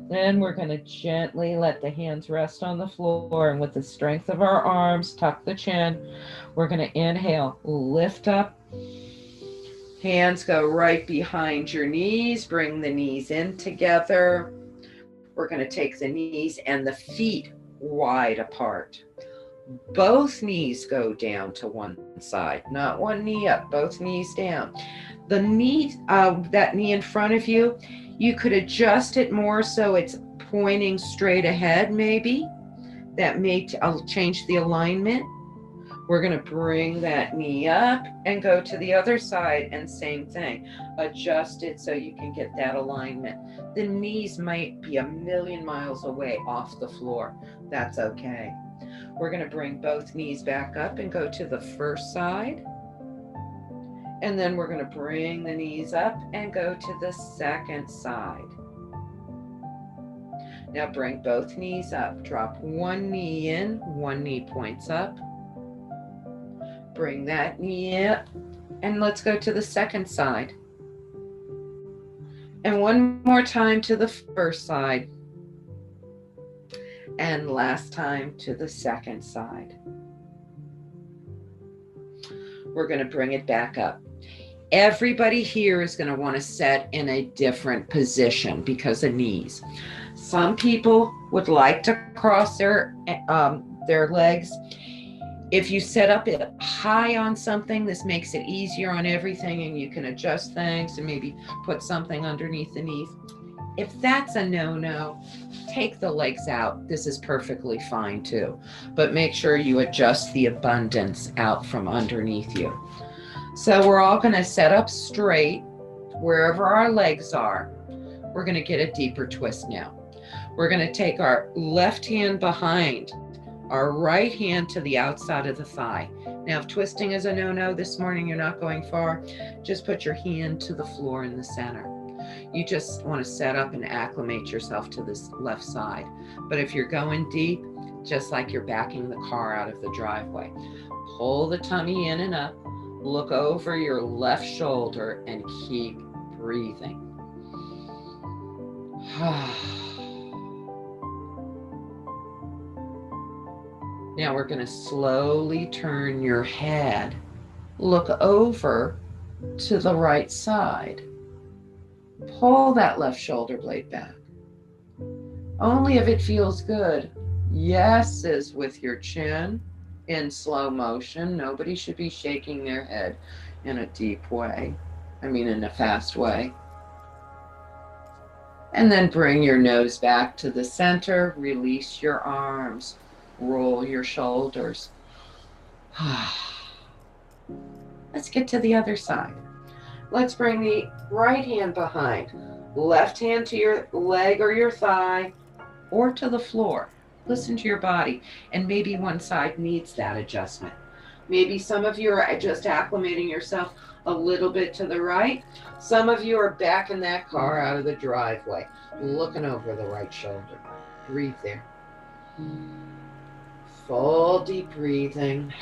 Then we're going to gently let the hands rest on the floor, and with the strength of our arms, tuck the chin. We're going to inhale, lift up. Hands go right behind your knees. Bring the knees in together. We're going to take the knees and the feet wide apart. Both knees go down to one side, not one knee up, both knees down. The knee, that knee in front of you, you could adjust it more so it's pointing straight ahead maybe. That may change the alignment. We're going to bring that knee up and go to the other side, and same thing. Adjust it so you can get that alignment. The knees might be a million miles away off the floor. That's okay. We're going to bring both knees back up and go to the first side. And then we're going to bring the knees up and go to the second side. Now bring both knees up. Drop one knee in, one knee points up. Bring that knee up, and let's go to the second side. And one more time to the first side. And last time to the second side. We're going to bring it back up. Everybody here is going to want to set in a different position because of knees. Some people would like to cross their legs. If you set up it high on something, this makes it easier on everything, and you can adjust things and maybe put something underneath the knees. If that's a no-no, take the legs out. This is perfectly fine too. But make sure you adjust the abundance out from underneath you. So we're all going to set up straight wherever our legs are. We're going to get a deeper twist now. We're going to take our left hand behind, our right hand to the outside of the thigh. Now, if twisting is a no-no this morning, you're not going far, just put your hand to the floor in the center. You just want to set up and acclimate yourself to this left side. But if you're going deep, just like you're backing the car out of the driveway, pull the tummy in and up, look over your left shoulder, and keep breathing. Now we're going to slowly turn your head, look over to the right side. Pull that left shoulder blade back. Only if it feels good. Yeses with your chin in slow motion. Nobody should be shaking their head in a deep way. In a fast way. And then bring your nose back to the center. Release your arms. Roll your shoulders. Let's get to the other side. Let's bring the right hand behind. Left hand to your leg or your thigh or to the floor. Listen to your body. And maybe one side needs that adjustment. Maybe some of you are just acclimating yourself a little bit to the right. Some of you are backing that car out of the driveway, looking over the right shoulder. Breathe there. Full deep breathing.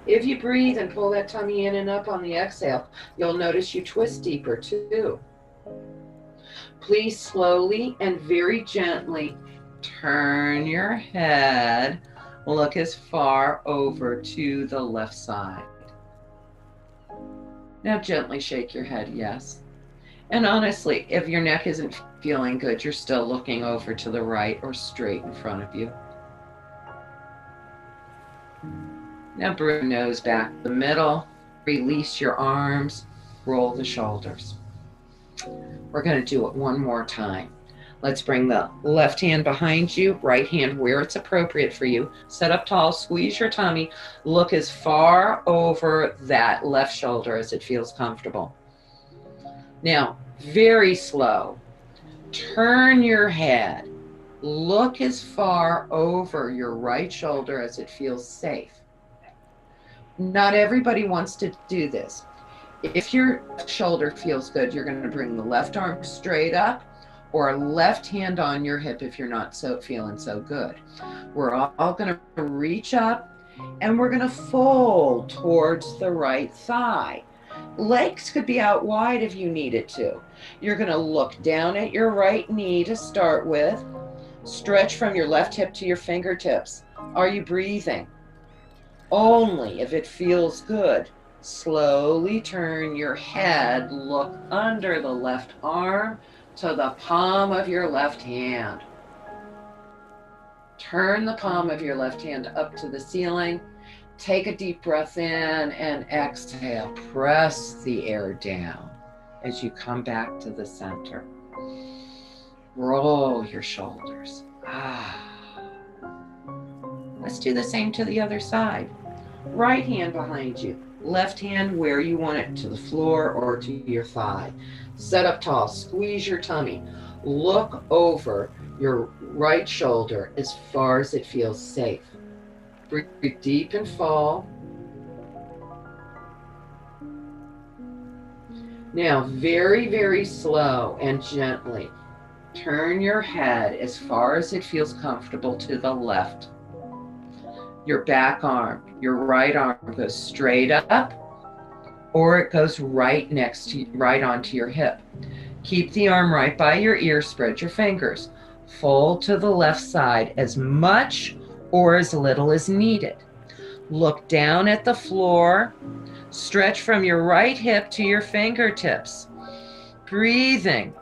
If you breathe and pull that tummy in and up on the exhale, you'll notice you twist deeper too. Please slowly and very gently turn your head. Look as far over to the left side. Now gently shake your head, yes. And honestly, if your neck isn't feeling good, you're still looking over to the right or straight in front of you. Now bring your nose back to the middle. Release your arms. Roll the shoulders. We're going to do it one more time. Let's bring the left hand behind you, right hand where it's appropriate for you. Set up tall, squeeze your tummy. Look as far over that left shoulder as it feels comfortable. Now, very slow. Turn your head. Look as far over your right shoulder as it feels safe. Not everybody wants to do this. If your shoulder feels good, you're going to bring the left arm straight up or left hand on your hip if you're not feeling so good. We're all going to reach up and we're going to fold towards the right thigh. Legs could be out wide if you needed to. You're going to look down at your right knee to start with. Stretch from your left hip to your fingertips. Are you breathing? Only if it feels good. Slowly turn your head, look under the left arm to the palm of your left hand. Turn the palm of your left hand up to the ceiling. Take a deep breath in and exhale. Press the air down as you come back to the center. Roll your shoulders. Let's do the same to the other side. Right hand behind you. Left hand where you want it, to the floor or to your thigh. Set up tall. Squeeze your tummy. Look over your right shoulder as far as it feels safe. Breathe deep and fall. Now, very, very slow and gently, turn your head as far as it feels comfortable to the left. Your back arm, your right arm goes straight up, or it goes right onto your hip. Keep the arm right by your ear, spread your fingers. Fold to the left side as much or as little as needed. Look down at the floor. Stretch from your right hip to your fingertips. Breathing.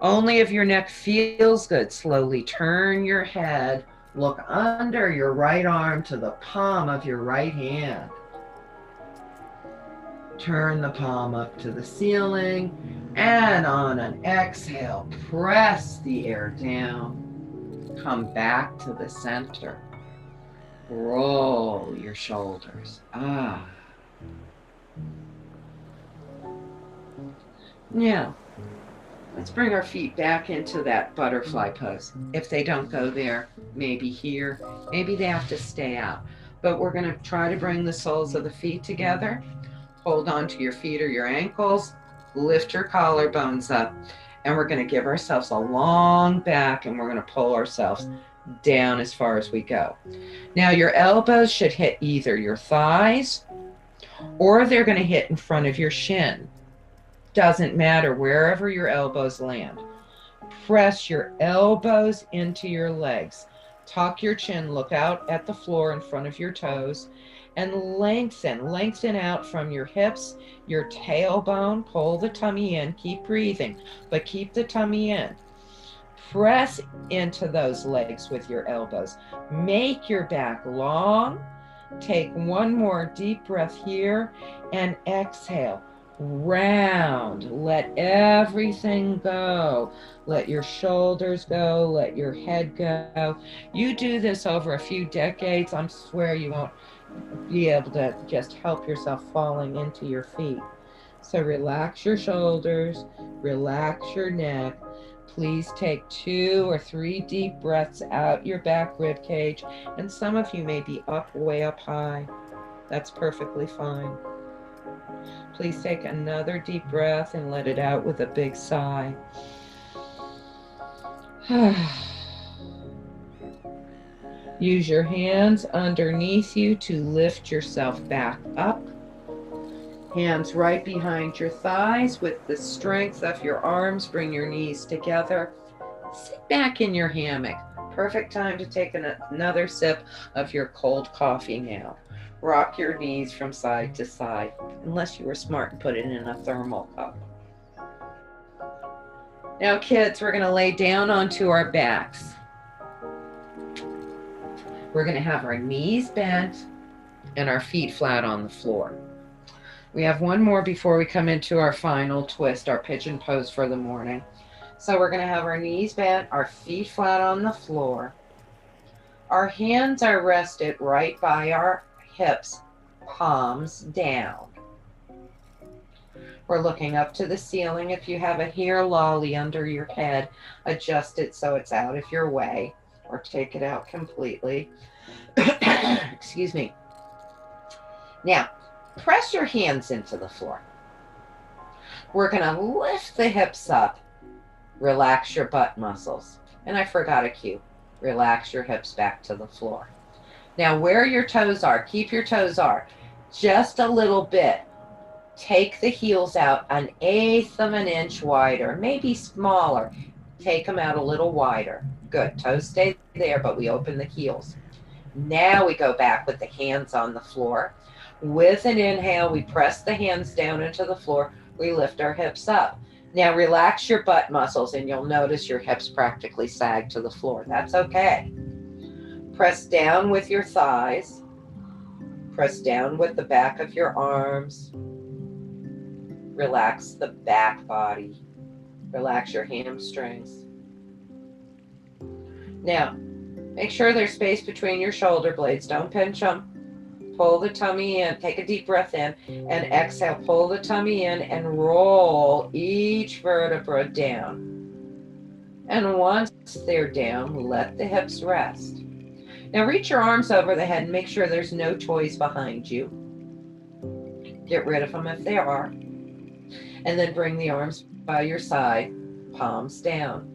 Only if your neck feels good. Slowly turn your head. Look under your right arm to the palm of your right hand. Turn the palm up to the ceiling, and on an exhale, press the air down. Come back to the center. Roll your shoulders. Now, let's bring our feet back into that butterfly pose. If they don't go there, maybe here, maybe they have to stay out. But we're going to try to bring the soles of the feet together. Hold on to your feet or your ankles. Lift your collarbones up. And we're going to give ourselves a long back, and we're going to pull ourselves down as far as we go. Now, your elbows should hit either your thighs or they're going to hit in front of your shin. Doesn't matter, wherever your elbows land. Press your elbows into your legs. Tuck your chin, look out at the floor in front of your toes, and lengthen out from your hips, your tailbone. Pull the tummy in, keep breathing, but keep the tummy in. Press into those legs with your elbows. Make your back long. Take one more deep breath here and exhale. Round. Let everything go. Let your shoulders go. Let your head go. You do this over a few decades, I swear you won't be able to just help yourself falling into your feet. So relax your shoulders, relax your neck. Please take 2 or 3 deep breaths out your back rib cage. And some of you may be way up high. That's perfectly fine. Please take another deep breath and let it out with a big sigh. Use your hands underneath you to lift yourself back up. Hands right behind your thighs. With the strength of your arms, bring your knees together. Sit back in your hammock. Perfect time to take another sip of your cold coffee now. Rock your knees from side to side, unless you were smart and put it in a thermal cup. Now, kids, we're going to lay down onto our backs. We're going to have our knees bent and our feet flat on the floor. We have one more before we come into our final twist, our pigeon pose for the morning. So we're going to have our knees bent, our feet flat on the floor. Our hands are rested right by our hips, palms down. We're looking up to the ceiling. If you have a hair lolly under your head, adjust it so it's out of your way, or take it out completely. Excuse me. Now, press your hands into the floor. We're going to lift the hips up. Relax your butt muscles. And I forgot a cue. Relax your hips back to the floor. Now, where your toes are, keep your toes are just a little bit. Take the heels out 1/8 of an inch wider, maybe smaller. Take them out a little wider. Good. Toes stay there, but we open the heels. Now we go back with the hands on the floor. With an inhale, we press the hands down into the floor. We lift our hips up. Now relax your butt muscles, and you'll notice your hips practically sag to the floor. That's okay. Press down with your thighs. Press down with the back of your arms. Relax the back body. Relax your hamstrings. Now, make sure there's space between your shoulder blades. Don't pinch them. Pull the tummy in. Take a deep breath in and exhale. Pull the tummy in and roll each vertebra down. And once they're down, let the hips rest. Now reach your arms over the head and make sure there's no toys behind you. Get rid of them if they are. And then bring the arms by your side, palms down.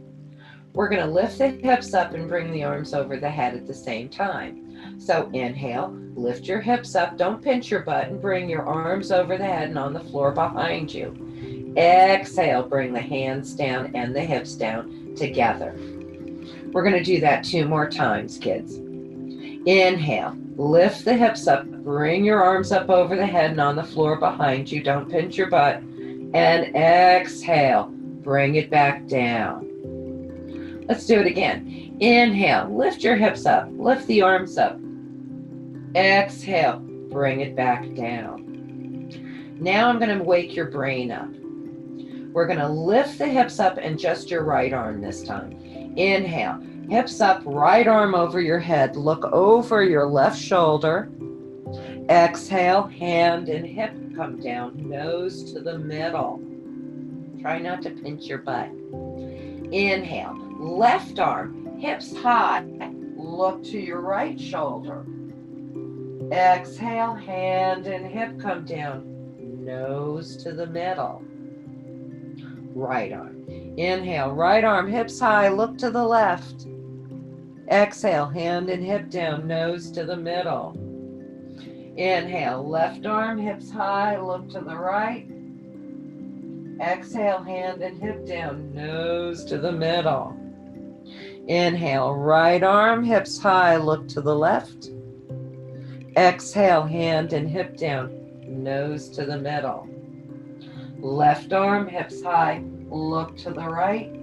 We're going to lift the hips up and bring the arms over the head at the same time. So inhale, lift your hips up, don't pinch your butt, and bring your arms over the head and on the floor behind you. Exhale, bring the hands down and the hips down together. We're going to do that 2 more times, kids. Inhale, lift the hips up, bring your arms up over the head and on the floor behind you. Don't pinch your butt. And exhale, bring it back down. Let's do it again. Inhale, lift your hips up, lift the arms up. Exhale, bring it back down. Now I'm going to wake your brain up. We're going to lift the hips up and just your right arm this time. Inhale, hips up, right arm over your head. Look over your left shoulder. Exhale, hand and hip come down, nose to the middle. Try not to pinch your butt. Inhale, left arm, hips high. Look to your right shoulder. Exhale, hand and hip come down, nose to the middle. Right arm. Inhale, right arm, hips high, look to the left. Exhale, hand and hip down, nose to the middle. Inhale, left arm, hips high, look to the right. Exhale, hand and hip down, nose to the middle. Inhale, right arm, hips high, look to the left. Exhale, hand and hip down, nose to the middle. Left arm, hips high, look to the right.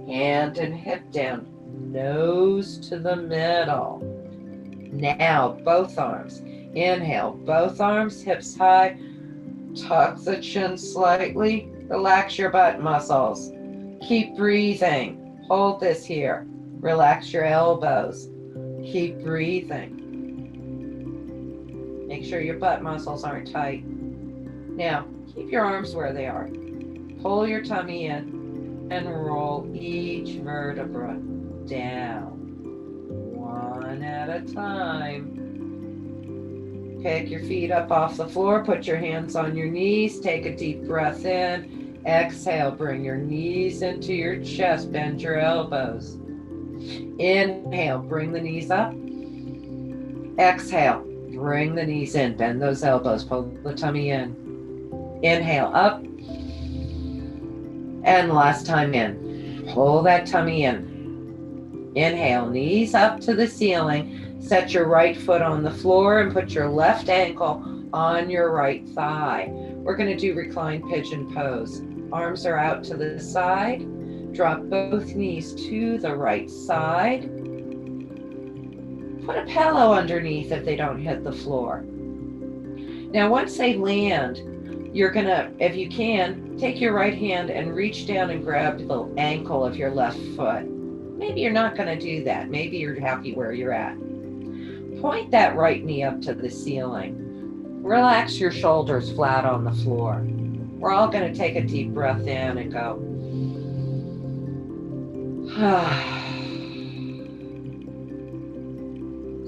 Hand and hip down, nose to the middle. Now, both arms. Inhale, both arms, hips high. Tuck the chin slightly. Relax your butt muscles. Keep breathing. Hold this here. Relax your elbows. Keep breathing. Make sure your butt muscles aren't tight. Now, keep your arms where they are. Pull your tummy in and roll each vertebra down. One at a time. Pick your feet up off the floor. Put your hands on your knees. Take a deep breath in. Exhale. Bring your knees into your chest. Bend your elbows. Inhale. Bring the knees up. Exhale. Bring the knees in. Bend those elbows. Pull the tummy in. Inhale up. And last time in. Pull that tummy in. Inhale, knees up to the ceiling. Set your right foot on the floor and put your left ankle on your right thigh. We're going to do recline pigeon pose. Arms are out to the side. Drop both knees to the right side. Put a pillow underneath if they don't hit the floor. Now, once they land, you're going to, if you can, take your right hand and reach down and grab the ankle of your left foot. Maybe you're not going to do that. Maybe you're happy where you're at. Point that right knee up to the ceiling. Relax your shoulders flat on the floor. We're all going to take a deep breath in and go.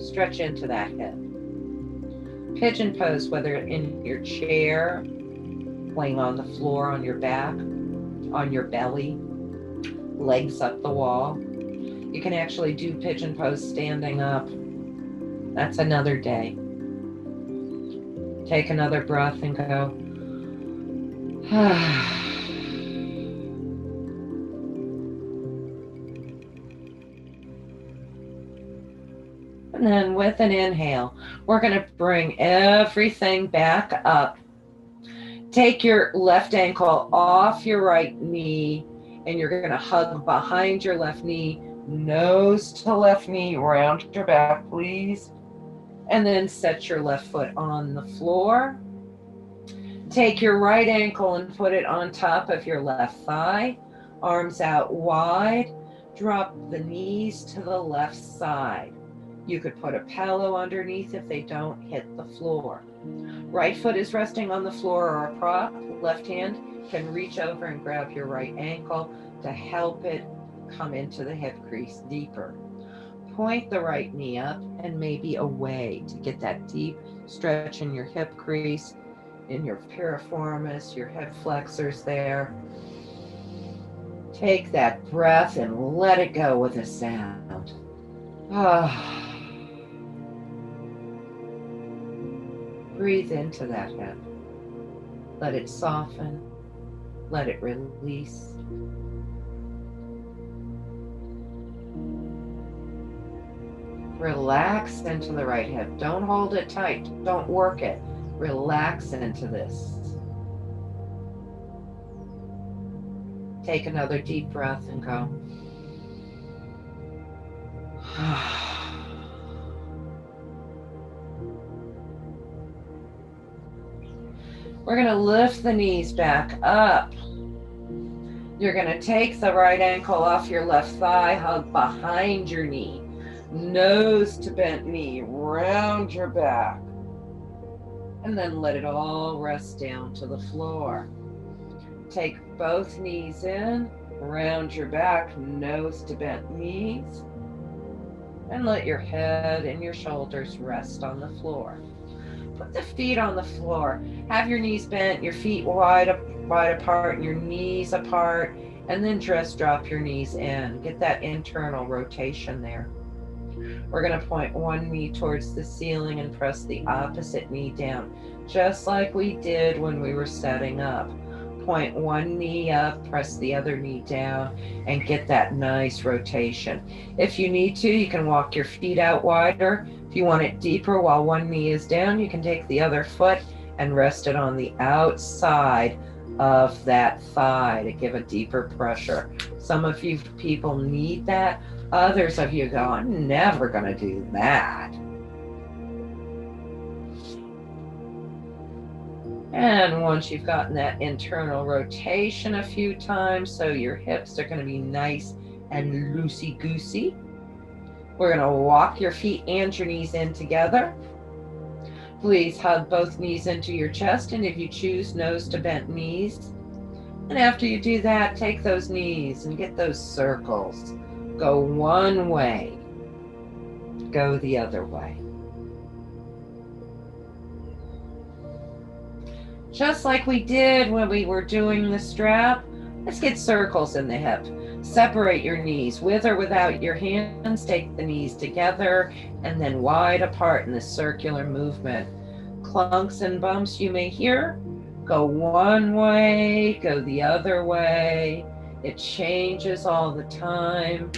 Stretch into that hip. Pigeon pose, whether in your chair, laying on the floor, on your back, on your belly, legs up the wall. You can actually do pigeon pose standing up. That's another day. Take another breath and go. And then with an inhale, we're going to bring everything back up. Take your left ankle off your right knee, and you're going to hug behind your left knee, nose to left knee, round your back, please. And then set your left foot on the floor. Take your right ankle and put it on top of your left thigh. Arms out wide. Drop the knees to the left side. You could put a pillow underneath if they don't hit the floor. Right foot is resting on the floor or a prop. Left hand can reach over and grab your right ankle to help it come into the hip crease deeper. Point the right knee up and maybe away to get that deep stretch in your hip crease, in your piriformis, your hip flexors there. Take that breath and let it go with a sound. Breathe into that hip. Let it soften. Let it release. Relax into the right hip. Don't hold it tight. Don't work it. Relax into this. Take another deep breath and go. We're going to lift the knees back up. You're going to take the right ankle off your left thigh, hug behind your knee. Nose to bent knee, round your back. And then let it all rest down to the floor. Take both knees in, round your back, nose to bent knees. And let your head and your shoulders rest on the floor. Put the feet on the floor. Have your knees bent, your feet wide apart, and your knees apart. And then just drop your knees in. Get that internal rotation there. We're going to point one knee towards the ceiling and press the opposite knee down, just like we did when we were setting up. Point one knee up, press the other knee down, and get that nice rotation. If you need to, you can walk your feet out wider. If you want it deeper while one knee is down, you can take the other foot and rest it on the outside of that thigh to give a deeper pressure. Some of you people need that. Others of you go, I'm never going to do that. And once you've gotten that internal rotation a few times, so your hips are going to be nice and loosey-goosey, we're going to walk your feet and your knees in together. Please hug both knees into your chest, and if you choose, nose to bent knees. And after you do that, take those knees and get those circles. Go one way, go the other way. Just like we did when we were doing the strap, let's get circles in the hip. Separate your knees with or without your hands. Take the knees together and then wide apart in the circular movement. Clunks and bumps you may hear, go one way, go the other way. It changes all the time.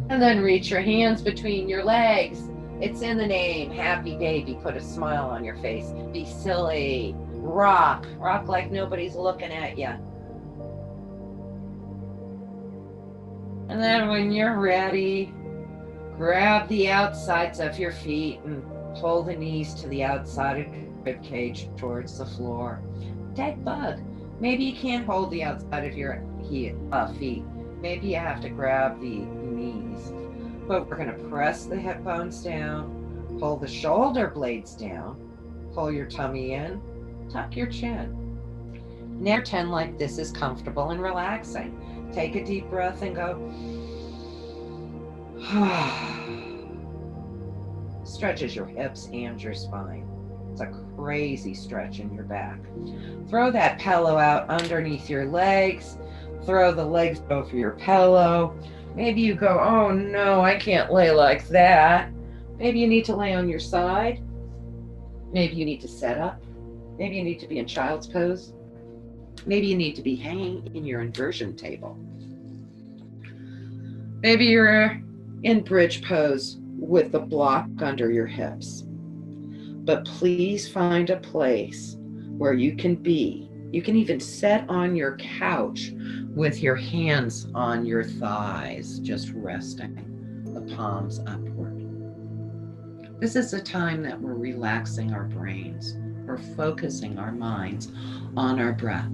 And then reach your hands between your legs. It's in the name. Happy baby. Put a smile on your face. Be silly. Rock. Rock like nobody's looking at you. And then when you're ready, grab the outsides of your feet and pull the knees to the outside of your rib cage towards the floor. Dead bug. Maybe you can't hold the outside of your feet. Maybe you have to grab the knees. But we're going to press the hip bones down, pull the shoulder blades down, pull your tummy in, tuck your chin. Now pretend like this is comfortable and relaxing. Take a deep breath and go. Stretches your hips and your spine. It's a crazy stretch in your back. Throw that pillow out underneath your legs. Throw the legs over your pillow. Maybe you go, oh no, I can't lay like that. Maybe you need to lay on your side. Maybe you need to set up. Maybe you need to be in child's pose. Maybe you need to be hanging in your inversion table. Maybe you're in bridge pose with the block under your hips. But please find a place where you can be. You can even sit on your couch with your hands on your thighs, just resting, the palms upward. This is a time that we're relaxing our brains. We're focusing our minds on our breath.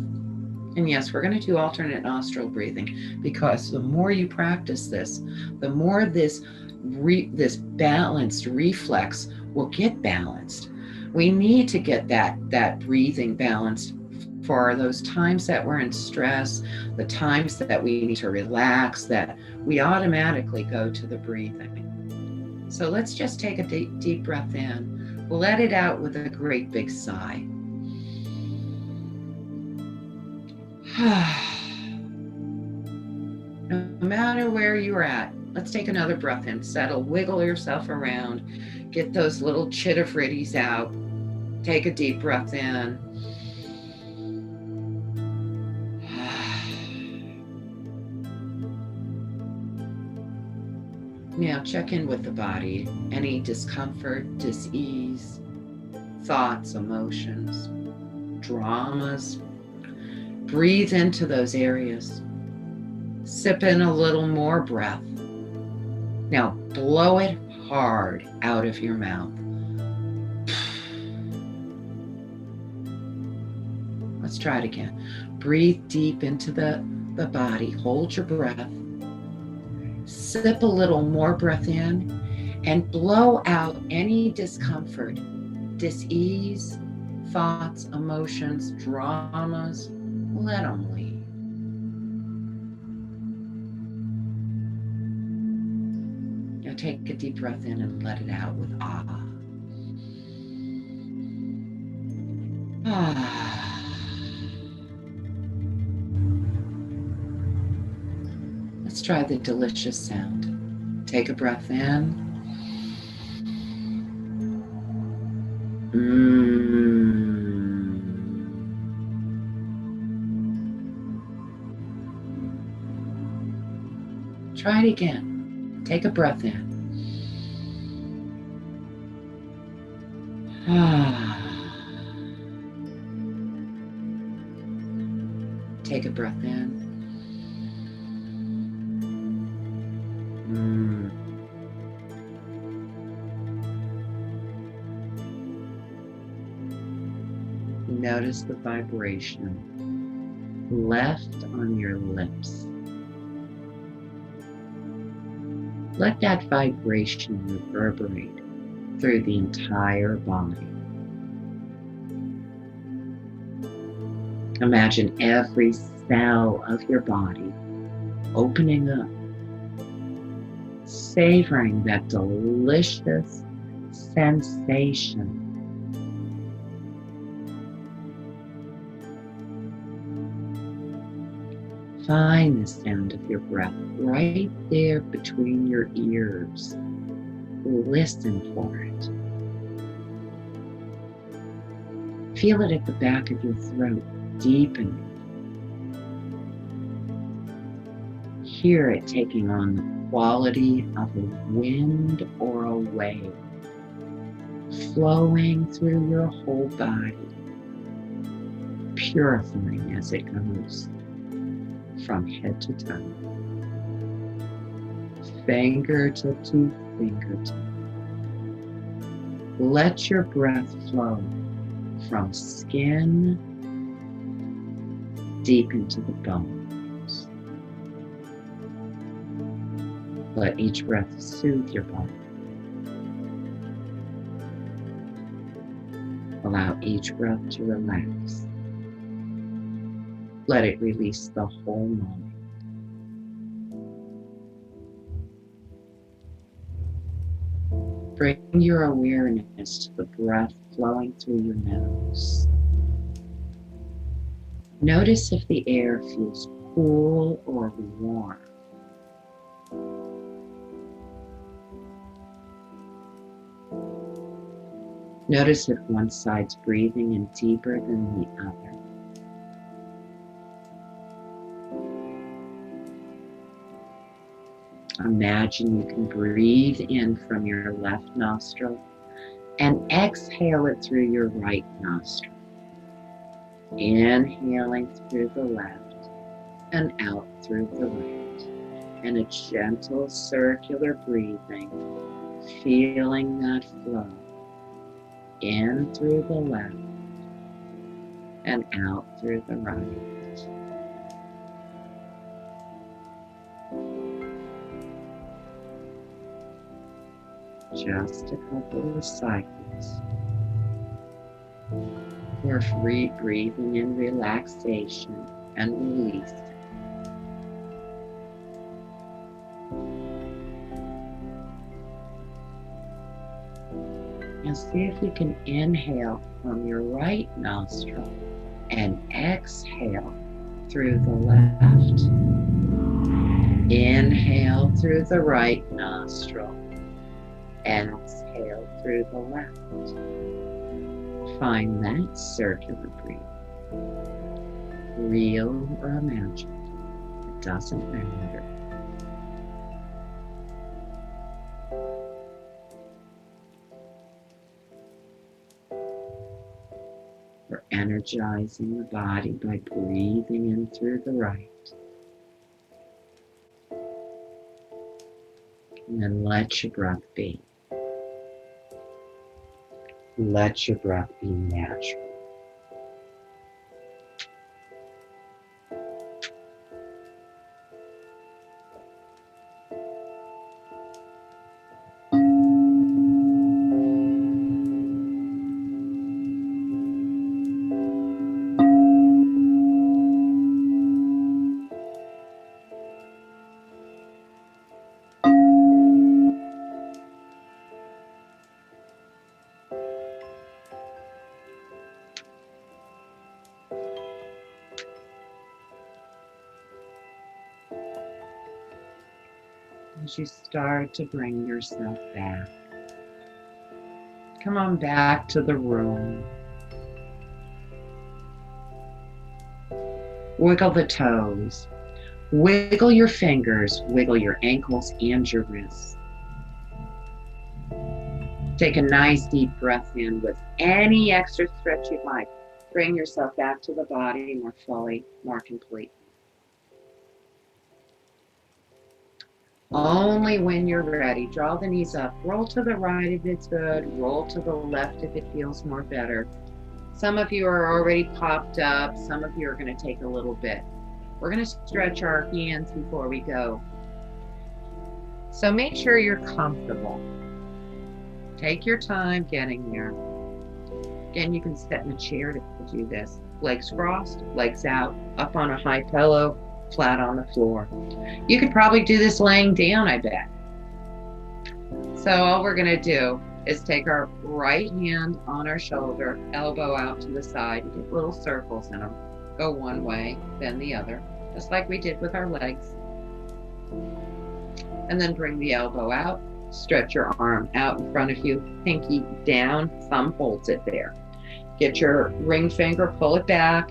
And yes, we're going to do alternate nostril breathing, because the more you practice this, the more this balanced reflex will get balanced. We need to get that breathing balanced for those times that we're in stress, the times that we need to relax, that we automatically go to the breathing. So let's just take a deep breath in. Let it out with a great big sigh. No matter where you're at, let's take another breath in. Settle, wiggle yourself around. Get those little chitta-fritties out. Take a deep breath in. Now check in with the body. Any discomfort, dis-ease, thoughts, emotions, dramas. Breathe into those areas. Sip in a little more breath. Now blow it hard out of your mouth. Let's try it again. Breathe deep into the body. Hold your breath. Sip a little more breath in and blow out any discomfort, dis-ease, thoughts, emotions, dramas. Let them leave. Now take a deep breath in and let it out with ah. Ah. Let's try the delicious sound. Take a breath in. Try it again. Take a breath in. Take a breath in. Notice the vibration left on your lips. Let that vibration reverberate through the entire body. Imagine every cell of your body opening up, savoring that delicious sensation. Find the sound of your breath right there between your ears. Listen for it. Feel it at the back of your throat, deepening. Hear it taking on the quality of a wind or a wave, flowing through your whole body, purifying as it goes from head to toe, fingertip to fingertip. Let your breath flow from skin deep into the bones. Let each breath soothe your body. Allow each breath to relax. Let it release the whole moment. Bring your awareness to the breath flowing through your nose. Notice if the air feels cool or warm. Notice if one side's breathing in deeper than the other. Imagine you can breathe in from your left nostril and exhale it through your right nostril. Inhaling through the left and out through the right. And a gentle circular breathing, feeling that flow in through the left and out through the right. Just a couple of cycles. We're free breathing in relaxation and release. Now see if you can inhale from your right nostril and exhale through the left. Inhale through the right nostril. Exhale through the left. Find that circular breathing. Real or imagined, it doesn't matter. We're energizing the body by breathing in through the right. And then let your breath be. Let your breath be natural. As you start to bring yourself back, come on back to the room. Wiggle the toes. Wiggle your fingers. Wiggle your ankles and your wrists. Take a nice deep breath in with any extra stretch you'd like. Bring yourself back to the body more fully, more complete. Only when you're ready, draw the knees up. Roll to the right if it's good. Roll to the left if it feels more better. Some of you are already popped up. Some of you are going to take a little bit. We're going to stretch our hands before we go. So make sure you're comfortable. Take your time getting there. Again, you can sit in a chair to do this. Legs crossed, legs out, up on a high pillow, flat on the floor. You could probably do this laying down, I bet. So all we're going to do is take our right hand on our shoulder, elbow out to the side, and get little circles in them. Go one way, then the other, just like we did with our legs. And then bring the elbow out, stretch your arm out in front of you, pinky down, thumb holds it there. Get your ring finger, pull it back,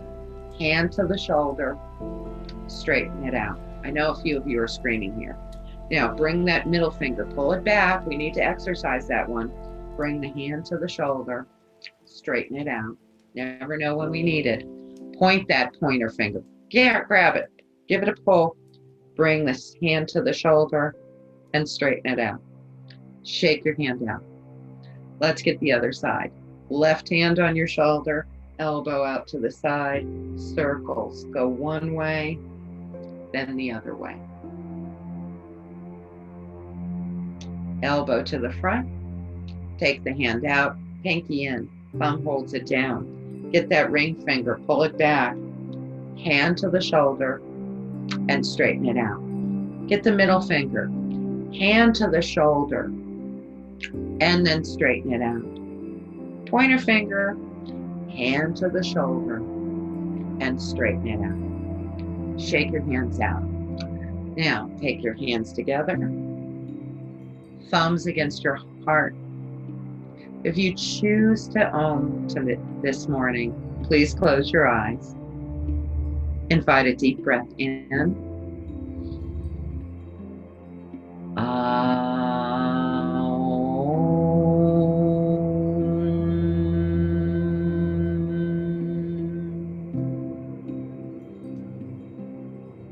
hand to the shoulder, straighten it out. I know a few of you are screaming here. Now bring that middle finger, pull it back. We need to exercise that one. Bring the hand to the shoulder, straighten it out. Never know when we need it. Point that pointer finger. Grab it, give it a pull. Bring this hand to the shoulder and straighten it out. Shake your hand out. Let's get the other side. Left hand on your shoulder, elbow out to the side, circles. Go one way, then the other way. Elbow to the front, take the hand out, pinky in, thumb holds it down. Get that ring finger, pull it back, hand to the shoulder, and straighten it out. Get the middle finger, hand to the shoulder, and then straighten it out. Pointer finger, hand to the shoulder, and straighten it out. Shake your hands out. Now, take your hands together, thumbs against your heart. If you choose to own to this morning, please close your eyes. Invite a deep breath in.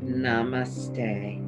Namaste.